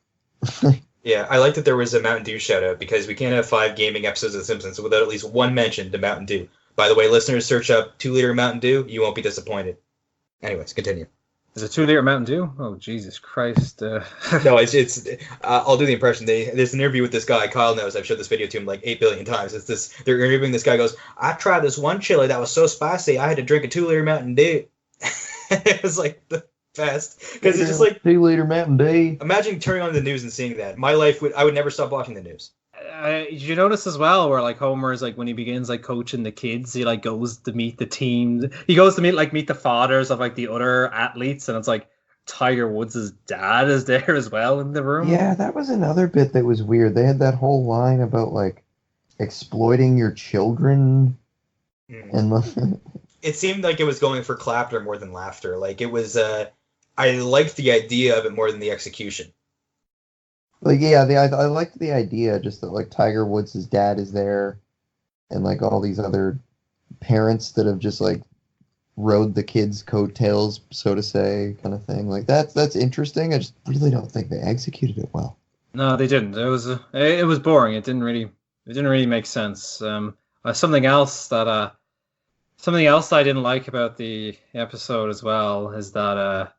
Yeah, I like that there was a Mountain Dew shout out because we can't have 5 gaming episodes of The Simpsons without at least one mention to Mountain Dew. By the way, listeners, search up 2-liter Mountain Dew. You won't be disappointed. Anyways, continue. Is it 2-liter Mountain Dew? Oh, Jesus Christ. No, it's I'll do the impression. There's an interview with this guy. Kyle knows. I've showed this video to him like 8 billion times. They're interviewing this guy. Goes, I tried this one chili that was so spicy, I had to drink a 2-liter Mountain Dew. It was like the best because it's just like 2-liter Mountain Dew. Imagine turning on the news and seeing that. I would never stop watching the news. Did you notice as well where like Homer is like when he begins like coaching the kids, he like goes to meet the teams. He goes to meet the fathers of like the other athletes, and it's like Tiger Woods' dad is there as well in the room. Yeah, that was another bit that was weird. They had that whole line about like exploiting your children, and it seemed like it was going for clapter more than laughter. Like it was. I liked the idea of it more than the execution. Like, yeah, I liked the idea, just that, like, Tiger Woods' dad is there, and, like, all these other parents that have just, like, rode the kids' coattails, so to say, kind of thing. Like, that's interesting. I just really don't think they executed it well. No, they didn't. It was boring. It didn't really make sense. Something else that I didn't like about the episode as well is that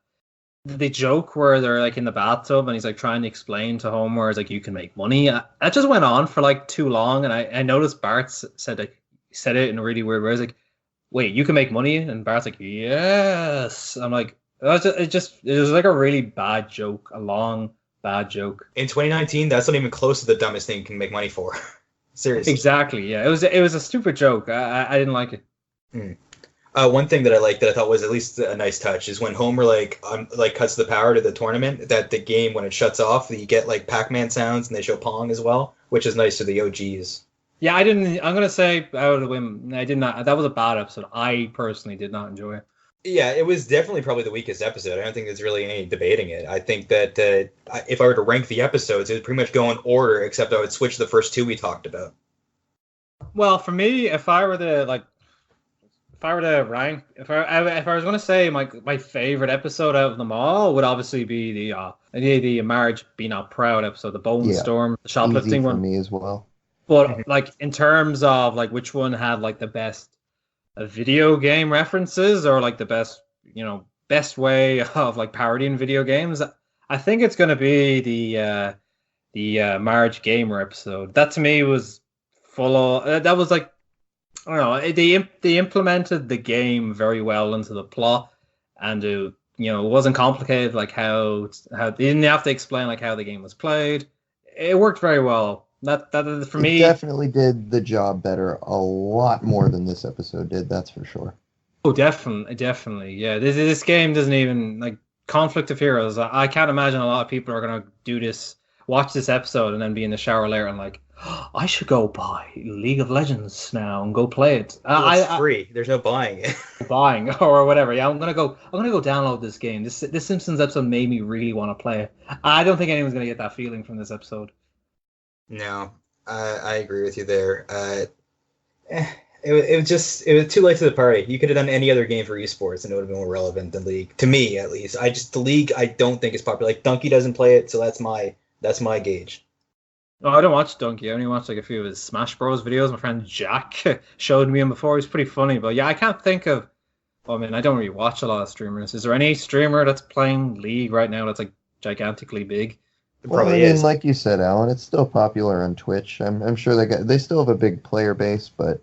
the joke where they're like in the bathtub and he's like trying to explain to Homer, it's like you can make money. That just went on for like too long, and I noticed Bart said it in a really weird way. It's like, wait, you can make money, and Bart's like, yes. I'm like, it was like a really bad joke, a long bad joke. In 2019, that's not even close to the dumbest thing you can make money for. Seriously. Exactly. Yeah, it was a stupid joke. I didn't like it. One thing that I liked that I thought was at least a nice touch is when Homer like cuts the power to the tournament, that the game when it shuts off, you get like Pac-Man sounds and they show Pong as well, which is nice to the OGs. Yeah, I'm gonna say out of the whim, I did not. That was a bad episode. I personally did not enjoy it. Yeah, it was definitely probably the weakest episode. I don't think there's really any debating it. I think that if I were to rank the episodes, it would pretty much go in order, except I would switch the first 2 we talked about. Well, for me, if I were to rank, if I was going to say my favorite episode out of them all, would obviously be the Marge Be Not Proud episode, the Bone Storm, the shoplifting one. For me as well. But like in terms of like which one had like the best video game references or like the best way of like parodying video games, I think it's going to be the Marge Gamer episode. That to me was full of that was like. I don't know. They implemented the game very well into the plot, and it wasn't complicated. Like how they didn't have to explain like how the game was played. It worked very well. That for me definitely did the job better, a lot more than this episode did. That's for sure. Oh, definitely. Yeah, this game doesn't even like Conflict of Heroes. I can't imagine a lot of people are gonna watch this episode, and then be in the shower later and like, I should go buy League of Legends now and go play it. It's free. There's no buying it. Buying or whatever. Yeah, I'm gonna go download this game. This Simpsons episode made me really want to play it. I don't think anyone's gonna get that feeling from this episode. No, I agree with you there. It was too late to the party. You could have done any other game for esports and it would have been more relevant than League. To me, at least. The League I don't think is popular. Like Donkey doesn't play it, so that's my gauge. Oh, I don't watch Donkey. I only watch like a few of his Smash Bros videos. My friend Jack showed me him before. He's pretty funny. But yeah, I can't think of. Well, I mean, I don't really watch a lot of streamers. Is there any streamer that's playing League right now that's like gigantically big? Well, I mean, like you said, Alan, it's still popular on Twitch. I'm sure they still have a big player base, but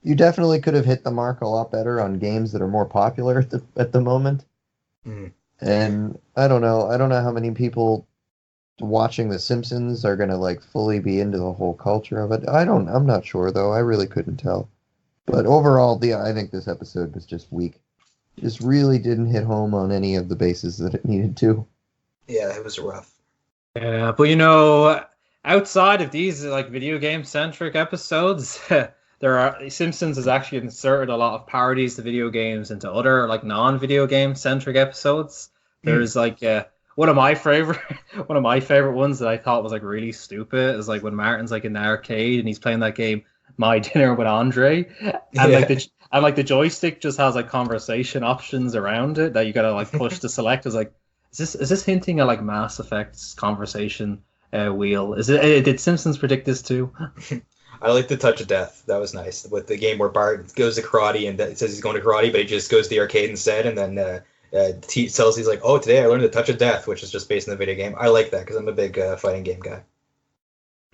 you definitely could have hit the mark a lot better on games that are more popular at the moment. And I don't know how many people watching The Simpsons are gonna like fully be into the whole culture of it. I'm not sure though. I really couldn't tell. But overall, I think this episode was just weak. Just really didn't hit home on any of the bases that it needed to. Yeah, it was rough. Yeah, but you know, outside of these like video game centric episodes, Simpsons has actually inserted a lot of parodies to video games into other like non-video game centric episodes. There's like one of my favorite ones that I thought was like really stupid is like when Martin's like in the arcade and he's playing that game My Dinner with Andre, and like the joystick just has like conversation options around it that you gotta like push to select. Is like, is this hinting at like Mass Effect's conversation wheel? Did Simpsons predict this too? I like the touch of death. That was nice with the game where Bart goes to karate and it says he's going to karate, but he just goes to the arcade instead, and then tells he's like, "Oh, today I learned the touch of death," which is just based in the video game. I like that because I'm a big fighting game guy.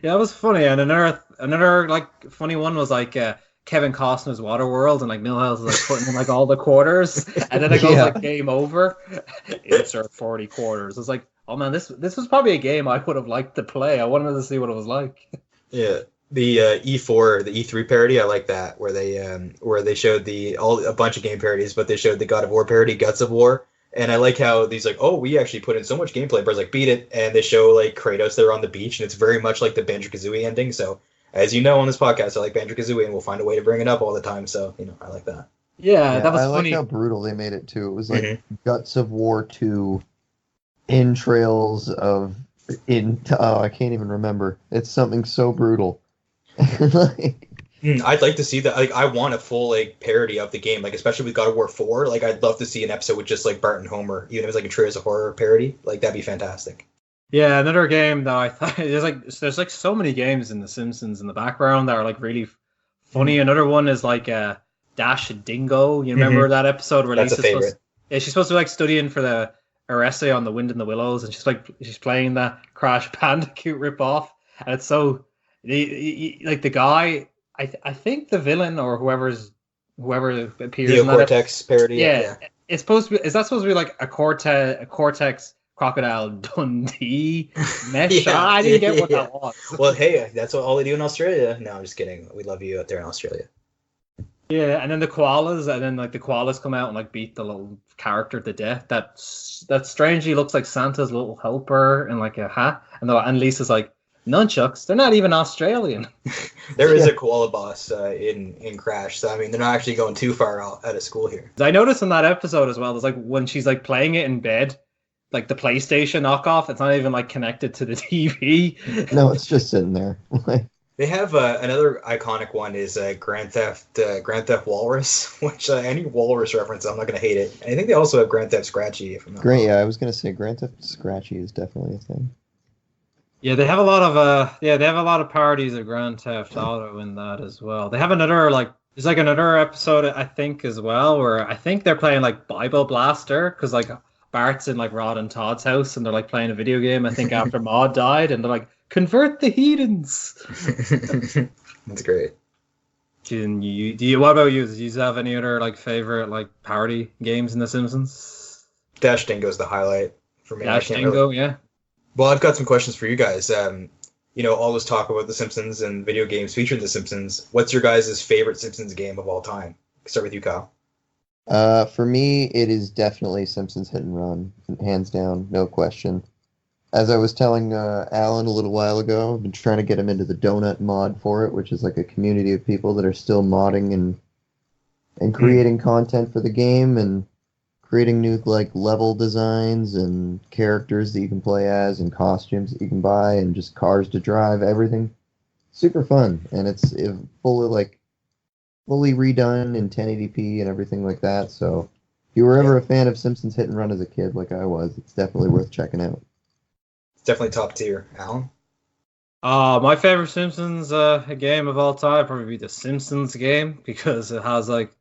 Yeah, it was funny. And another like funny one was like Kevin Costner's Waterworld, and like Milhouse is like putting in like all the quarters, and then it goes like game over. Insert 40 quarters. It's like, oh man, this was probably a game I would have liked to play. I wanted to see what it was like. Yeah. The E4, the E3 parody, I like that, where they showed a bunch of game parodies, but they showed the God of War parody, Guts of War, and I like how these like, oh, we actually put in so much gameplay, but it's like beat it, and they show like Kratos there on the beach, and it's very much like the Banjo-Kazooie ending. So as you know on this podcast, I like Banjo-Kazooie, and we'll find a way to bring it up all the time. So I like that. Yeah, that was funny. I like how brutal they made it too. It was like Guts of War 2, entrails of I can't even remember. It's something so brutal. I'd like to see that. Like, I want a full like parody of the game, like especially with God of War 4. Like, I'd love to see an episode with just like Bart and Homer, even if it's like a Trios of Horror parody. Like, that'd be fantastic. Yeah, another game that I thought there's like so many games in The Simpsons in the background that are like really funny. Another one is like Dash Dingo. You remember that episode where That's a favorite. She's supposed to be like studying for her essay on The Wind in the Willows, and she's playing that Crash Bandicoot ripoff, and it's so. Like the guy, I think the villain or whoever appears in that Cortex parody. Yeah, it's supposed to be. Is that supposed to be like a Cortex Crocodile Dundee mesh? I didn't get what that was. Well, hey, that's all they do in Australia. No, I'm just kidding. We love you out there in Australia. Yeah, and then the koalas, and then like the koalas come out and like beat the little character to death. That strangely looks like Santa's little helper in like a hat, and Lisa's like. Nunchucks, they're not even Australian. There is a koala boss in Crash, so I mean they're not actually going too far out of school here. I noticed in that episode as well, there's like when she's like playing it in bed, like the PlayStation knockoff, it's not even like connected to the TV. No, it's just sitting there. They have another iconic one is Grand Theft Walrus, which any Walrus reference, I'm not gonna hate it. I think they also have Grand Theft Scratchy. If I'm not wrong. Yeah, I was gonna say Grand Theft Scratchy is definitely a thing. Yeah, they have a lot of parodies of Grand Theft Auto in that as well. They have there's like another episode I think as well where I think they're playing like Bible Blaster because like Bart's in like Rod and Todd's house and they're like playing a video game. I think after Maud died and they're like convert the heathens. That's great. What about you? Do you have any other like favorite like parody games in The Simpsons? Dash Dingo's the highlight for me. Dash Dingo, yeah. Well, I've got some questions for you guys. All this talk about The Simpsons and video games featuring The Simpsons. What's your guys' favorite Simpsons game of all time? Start with you, Kyle. For me, it is definitely Simpsons Hit and Run, hands down, no question. As I was telling Alan a little while ago, I've been trying to get him into the Donut mod for it, which is like a community of people that are still modding and creating content for the game and creating new like level designs and characters that you can play as and costumes that you can buy and just cars to drive, everything. Super fun, and it's fully redone in 1080p and everything like that. So if you were ever a fan of Simpsons Hit and Run as a kid like I was, it's definitely worth checking out. It's definitely top tier. Alan? My favorite Simpsons game of all time probably be the Simpsons game because it has like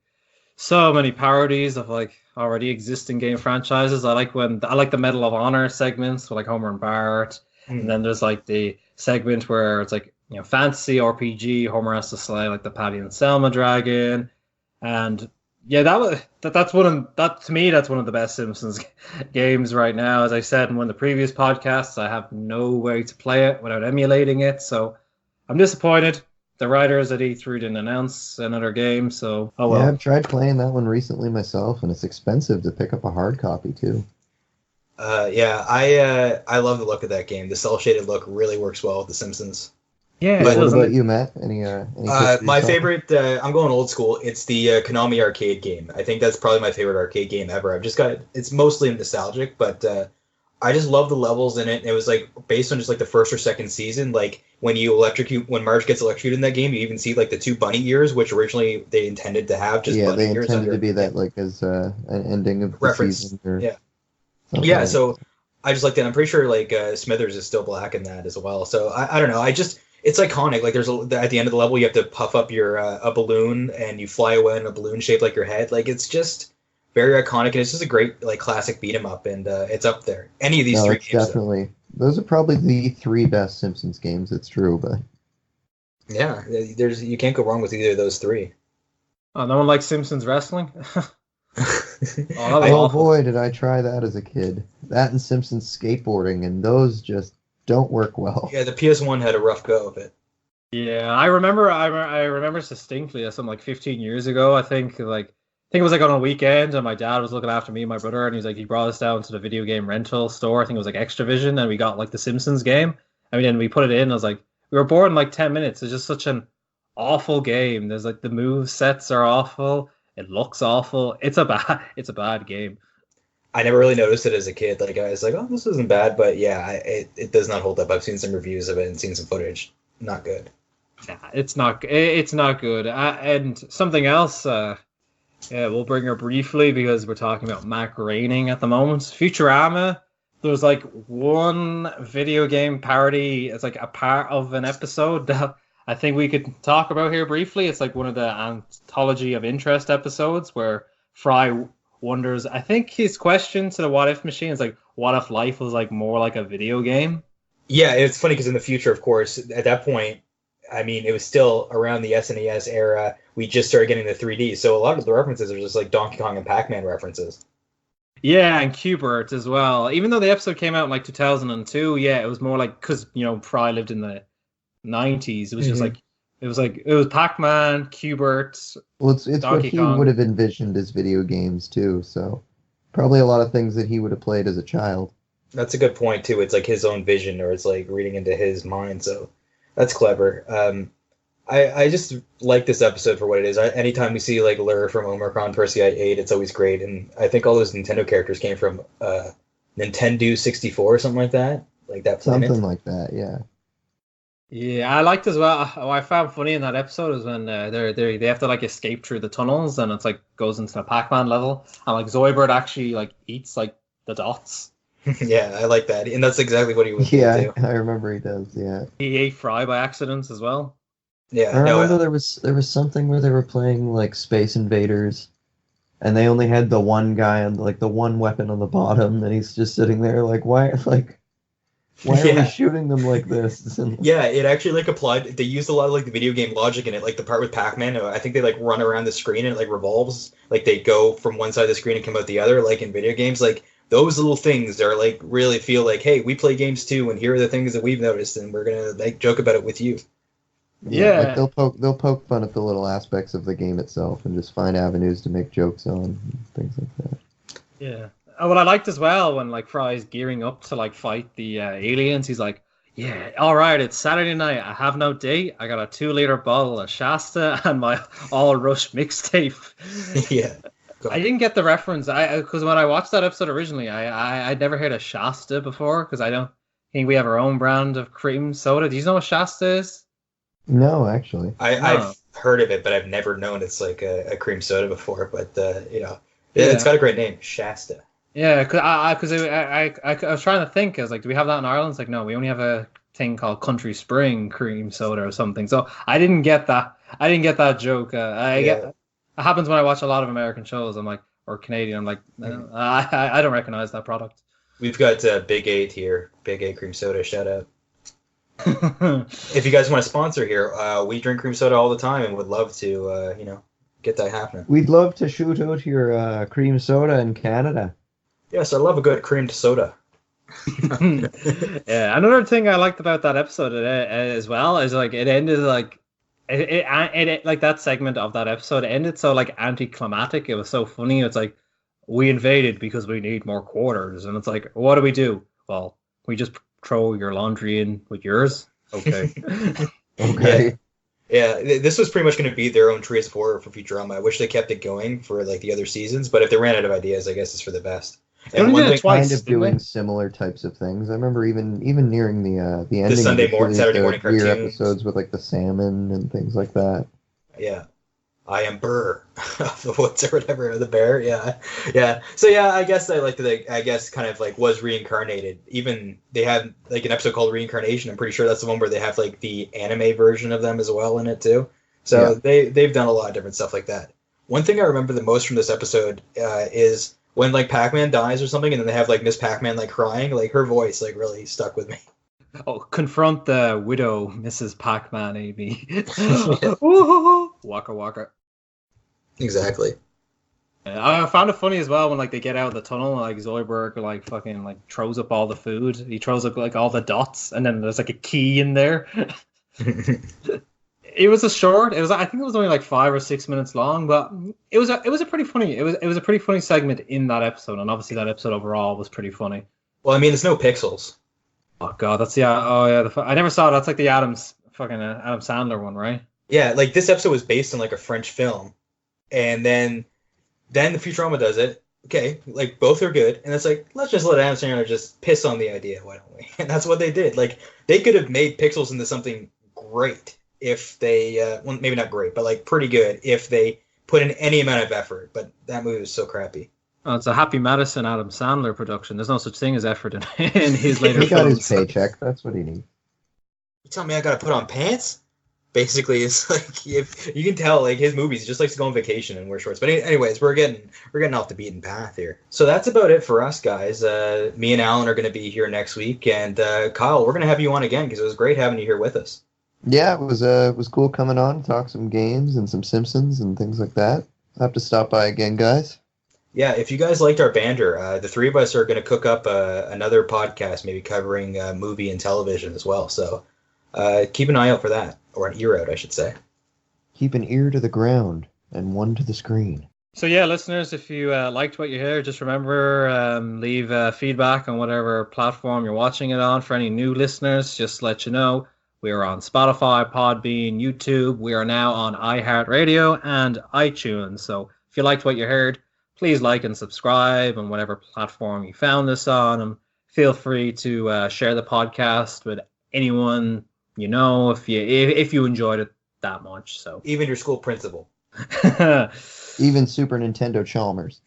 so many parodies of like already existing game franchises. I like the Medal of Honor segments with like Homer and Bart, and then there's like the segment where it's like fantasy RPG. Homer has to slay like the Patty and Selma dragon, and Yeah, that's one of that to me. That's one of the best Simpsons games right now. As I said in one of the previous podcasts, I have no way to play it without emulating it. So I'm disappointed. The writers at E3 didn't announce another game. So oh well. Yeah, I've tried playing that one recently myself, and it's expensive to pick up a hard copy too. Yeah, I love the look of that game. The cel shaded look really works well with The Simpsons. Yeah, But it what does. about you, Matt? Any picks for My yourself? favorite, I'm going old school. It's the Konami arcade game. I think that's probably my favorite arcade game ever. I've just got it's mostly nostalgic, but I just love the levels in it. It was like based on just like the first or second season. Like when Marge gets electrocuted in that game, you even see like the two bunny ears, which originally they intended to have just Yeah, bunny they ears intended under to be that like as an ending of the reference. season. Or Yeah. something Yeah, like so I just like that. I'm pretty sure like Smithers is still black in that as well. So I don't know. It's iconic. Like at the end of the level, you have to puff up your a balloon and you fly away in a balloon shaped like your head. Like it's just very iconic and it's just a great like classic beat 'em up and it's up there. Any of these No, three it's games. definitely those are probably the three best Simpsons games. It's true, but Yeah, you can't go wrong with either of those three. Oh, no one likes Simpsons wrestling. that was oh awful. boy, did I try that as a kid. That and Simpsons skateboarding, and those just don't work well. Yeah, the PS1 had a rough go of it. Yeah, I remember distinctly. That's something like 15 years ago. I think it was like on a weekend, and my dad was looking after me and my brother, and he brought us down to the video game rental store. I think it was like Extravision, and we got like the Simpsons game. I mean, and we put it in. I was like, we were bored in like 10 minutes. It's just such an awful game. There's like the move sets are awful. It looks awful. It's a bad game. I never really noticed it as a kid. Like I was like, oh, this isn't bad, but yeah, it does not hold up. I've seen some reviews of it and seen some footage. Not good. Nah, it's not. It's not good. And something else. Yeah, we'll bring her briefly because we're talking about Mac Groening at the moment. Futurama. There's like one video game parody. It's like a part of an episode that I think we could talk about here briefly. It's like one of the anthology of interest episodes where Fry wonders. I think his question to the What If machine is like, "What if life was like more like a video game?" Yeah, it's funny because in the future, of course, at that point, I mean, it was still around the SNES era. We just started getting the 3D, so a lot of the references are just like Donkey Kong and Pac-Man references. Yeah, and Qbert as well. Even though the episode came out in like 2002, yeah, it was more like because Fry lived in the 90s. It was just like it was Pac-Man, Qbert. Well, it's what Donkey he Kong. would have envisioned as video games too. So probably a lot of things that he would have played as a child. That's a good point too. It's like his own vision, or it's like reading into his mind. So that's clever. I just like this episode for what it is. Anytime we see like Lur from Omicron Persei 8, it's always great. And I think all those Nintendo characters came from Nintendo 64 or something like that. Like that planet. Something like that, yeah. Yeah, I liked as well. What I found funny in that episode is when they have to like escape through the tunnels, and it's like goes into the Pac-Man level, and like Zoidberg actually like eats like the dots. Yeah, I like that, and that's exactly what he would do. Yeah, I remember he does. Yeah, He ate Fry by accident as well. Yeah, I remember there was something where they were playing like Space Invaders, and they only had the one guy on like the one weapon on the bottom, and he's just sitting there like, why are we shooting them like this? Yeah, it actually like applied. They used a lot of like the video game logic in it, like the part with Pac-Man. I think they like run around the screen and it like revolves. Like they go from one side of the screen and come out the other. Like in video games, like those little things are like really feel like, hey, we play games too, and here are the things that we've noticed, and we're gonna like joke about it with you. Yeah. Like they'll poke fun at the little aspects of the game itself and just find avenues to make jokes on and things like that. Yeah. What I liked as well when like Fry's gearing up to like fight the aliens, he's like, "Yeah, all right, it's Saturday night. I have no date. I got a 2-liter bottle of Shasta and my All Rush mixtape." Yeah. I didn't get the reference. Because when I watched that episode originally, I'd never heard of Shasta before because I don't think we have our own brand of cream soda. Do you know what Shasta is? No, actually. I've heard of it, but I've never known it's like a cream soda before. But it's got a great name, Shasta. Yeah, because I was trying to think. I was like, do we have that in Ireland? It's like, no, we only have a thing called Country Spring cream soda or something. So I didn't get that. I didn't get that joke. It happens when I watch a lot of American shows. I'm like, or Canadian. I'm like, no, I don't recognize that product. We've got Big 8 here. Big 8 cream soda. Shout out. If you guys want to sponsor here, we drink cream soda all the time and would love to, get that happening. We'd love to shoot out your cream soda in Canada. Yes, I love a good creamed soda. Yeah, another thing I liked about that episode as well is like it ended like it like that segment of that episode ended so like anticlimactic. It was so funny. It's like we invaded because we need more quarters, and it's like, what do we do? Well, we just throw your laundry in with yours. Okay. Okay. Yeah, this was pretty much going to be their own Trees of Horror for Futurama. I wish they kept it going for like the other seasons, but if they ran out of ideas, I guess it's for the best. They only did it twice, kind of didn't doing they? similar types of things. I remember even nearing the ending. The Sunday of morning, Saturday morning weird cartoons. episodes with like the salmon and things like that. Yeah. I am Burr of the woods or whatever, the bear. Yeah. Yeah. So yeah, I guess I like that. I guess kind of like was reincarnated. Even they had like an episode called Reincarnation. I'm pretty sure that's the one where they have like the anime version of them as well in it too. So Yeah. they've done a lot of different stuff like that. One thing I remember the most from this episode is when like Pac-Man dies or something, and then they have like Miss Pac-Man like crying. Like her voice like really stuck with me. Oh, confront the widow, Mrs. Pac-Man, AB. Waka waka. Exactly. I found it funny as well when like they get out of the tunnel, like Zoidberg like fucking like throws up all the food. He throws up like all the dots, and then there's like a key in there. It was a short. It was, I think it was only like 5 or 6 minutes long, but it was a pretty funny. It was a pretty funny segment in that episode, and obviously that episode overall was pretty funny. Well, I mean, it's no pixels. Oh god, that's I never saw it. That's like the Adam Sandler one, right? Yeah, like this episode was based on like a French film, and then the Futurama does it. Okay, like both are good, and it's like let's just let Adam Sandler just piss on the idea, why don't we? And that's what they did. Like they could have made Pixels into something great if they, well, maybe not great, but like pretty good if they put in any amount of effort. But that movie was so crappy. Oh, it's a Happy Madison Adam Sandler production. There's no such thing as effort in his later He got his films. paycheck. That's what he needs. You tell me I gotta put on pants? Basically, it's like if you can tell, like his movies, he just likes to go on vacation and wear shorts. But anyways, we're getting off the beaten path here. So that's about it for us, guys. Me and Alan are going to be here next week, and Kyle, we're going to have you on again because it was great having you here with us. Yeah, it was cool coming on, talk some games and some Simpsons and things like that. I'll have to stop by again, guys. Yeah, if you guys liked our banter, the three of us are going to cook up another podcast, maybe covering movie and television as well. So keep an eye out for that, or an ear out, I should say. Keep an ear to the ground and one to the screen. So yeah, listeners, if you liked what you heard, just remember leave feedback on whatever platform you're watching it on. For any new listeners, just to let you know, we are on Spotify, Podbean, YouTube. We are now on iHeartRadio and iTunes. So if you liked what you heard, please like and subscribe on whatever platform you found this on. And feel free to share the podcast with anyone you know if you enjoyed it that much. So Even your school principal. Even Super Nintendo Chalmers.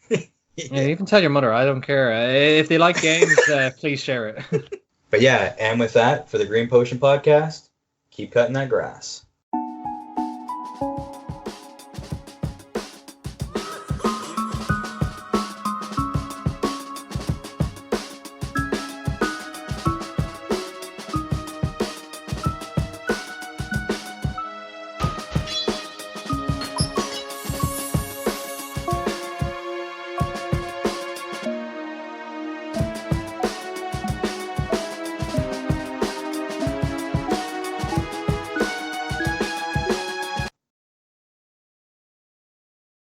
Yeah, you can tell your mother. I don't care. If they like games, please share it. But yeah, and with that, for the Green Potion Podcast, keep cutting that grass.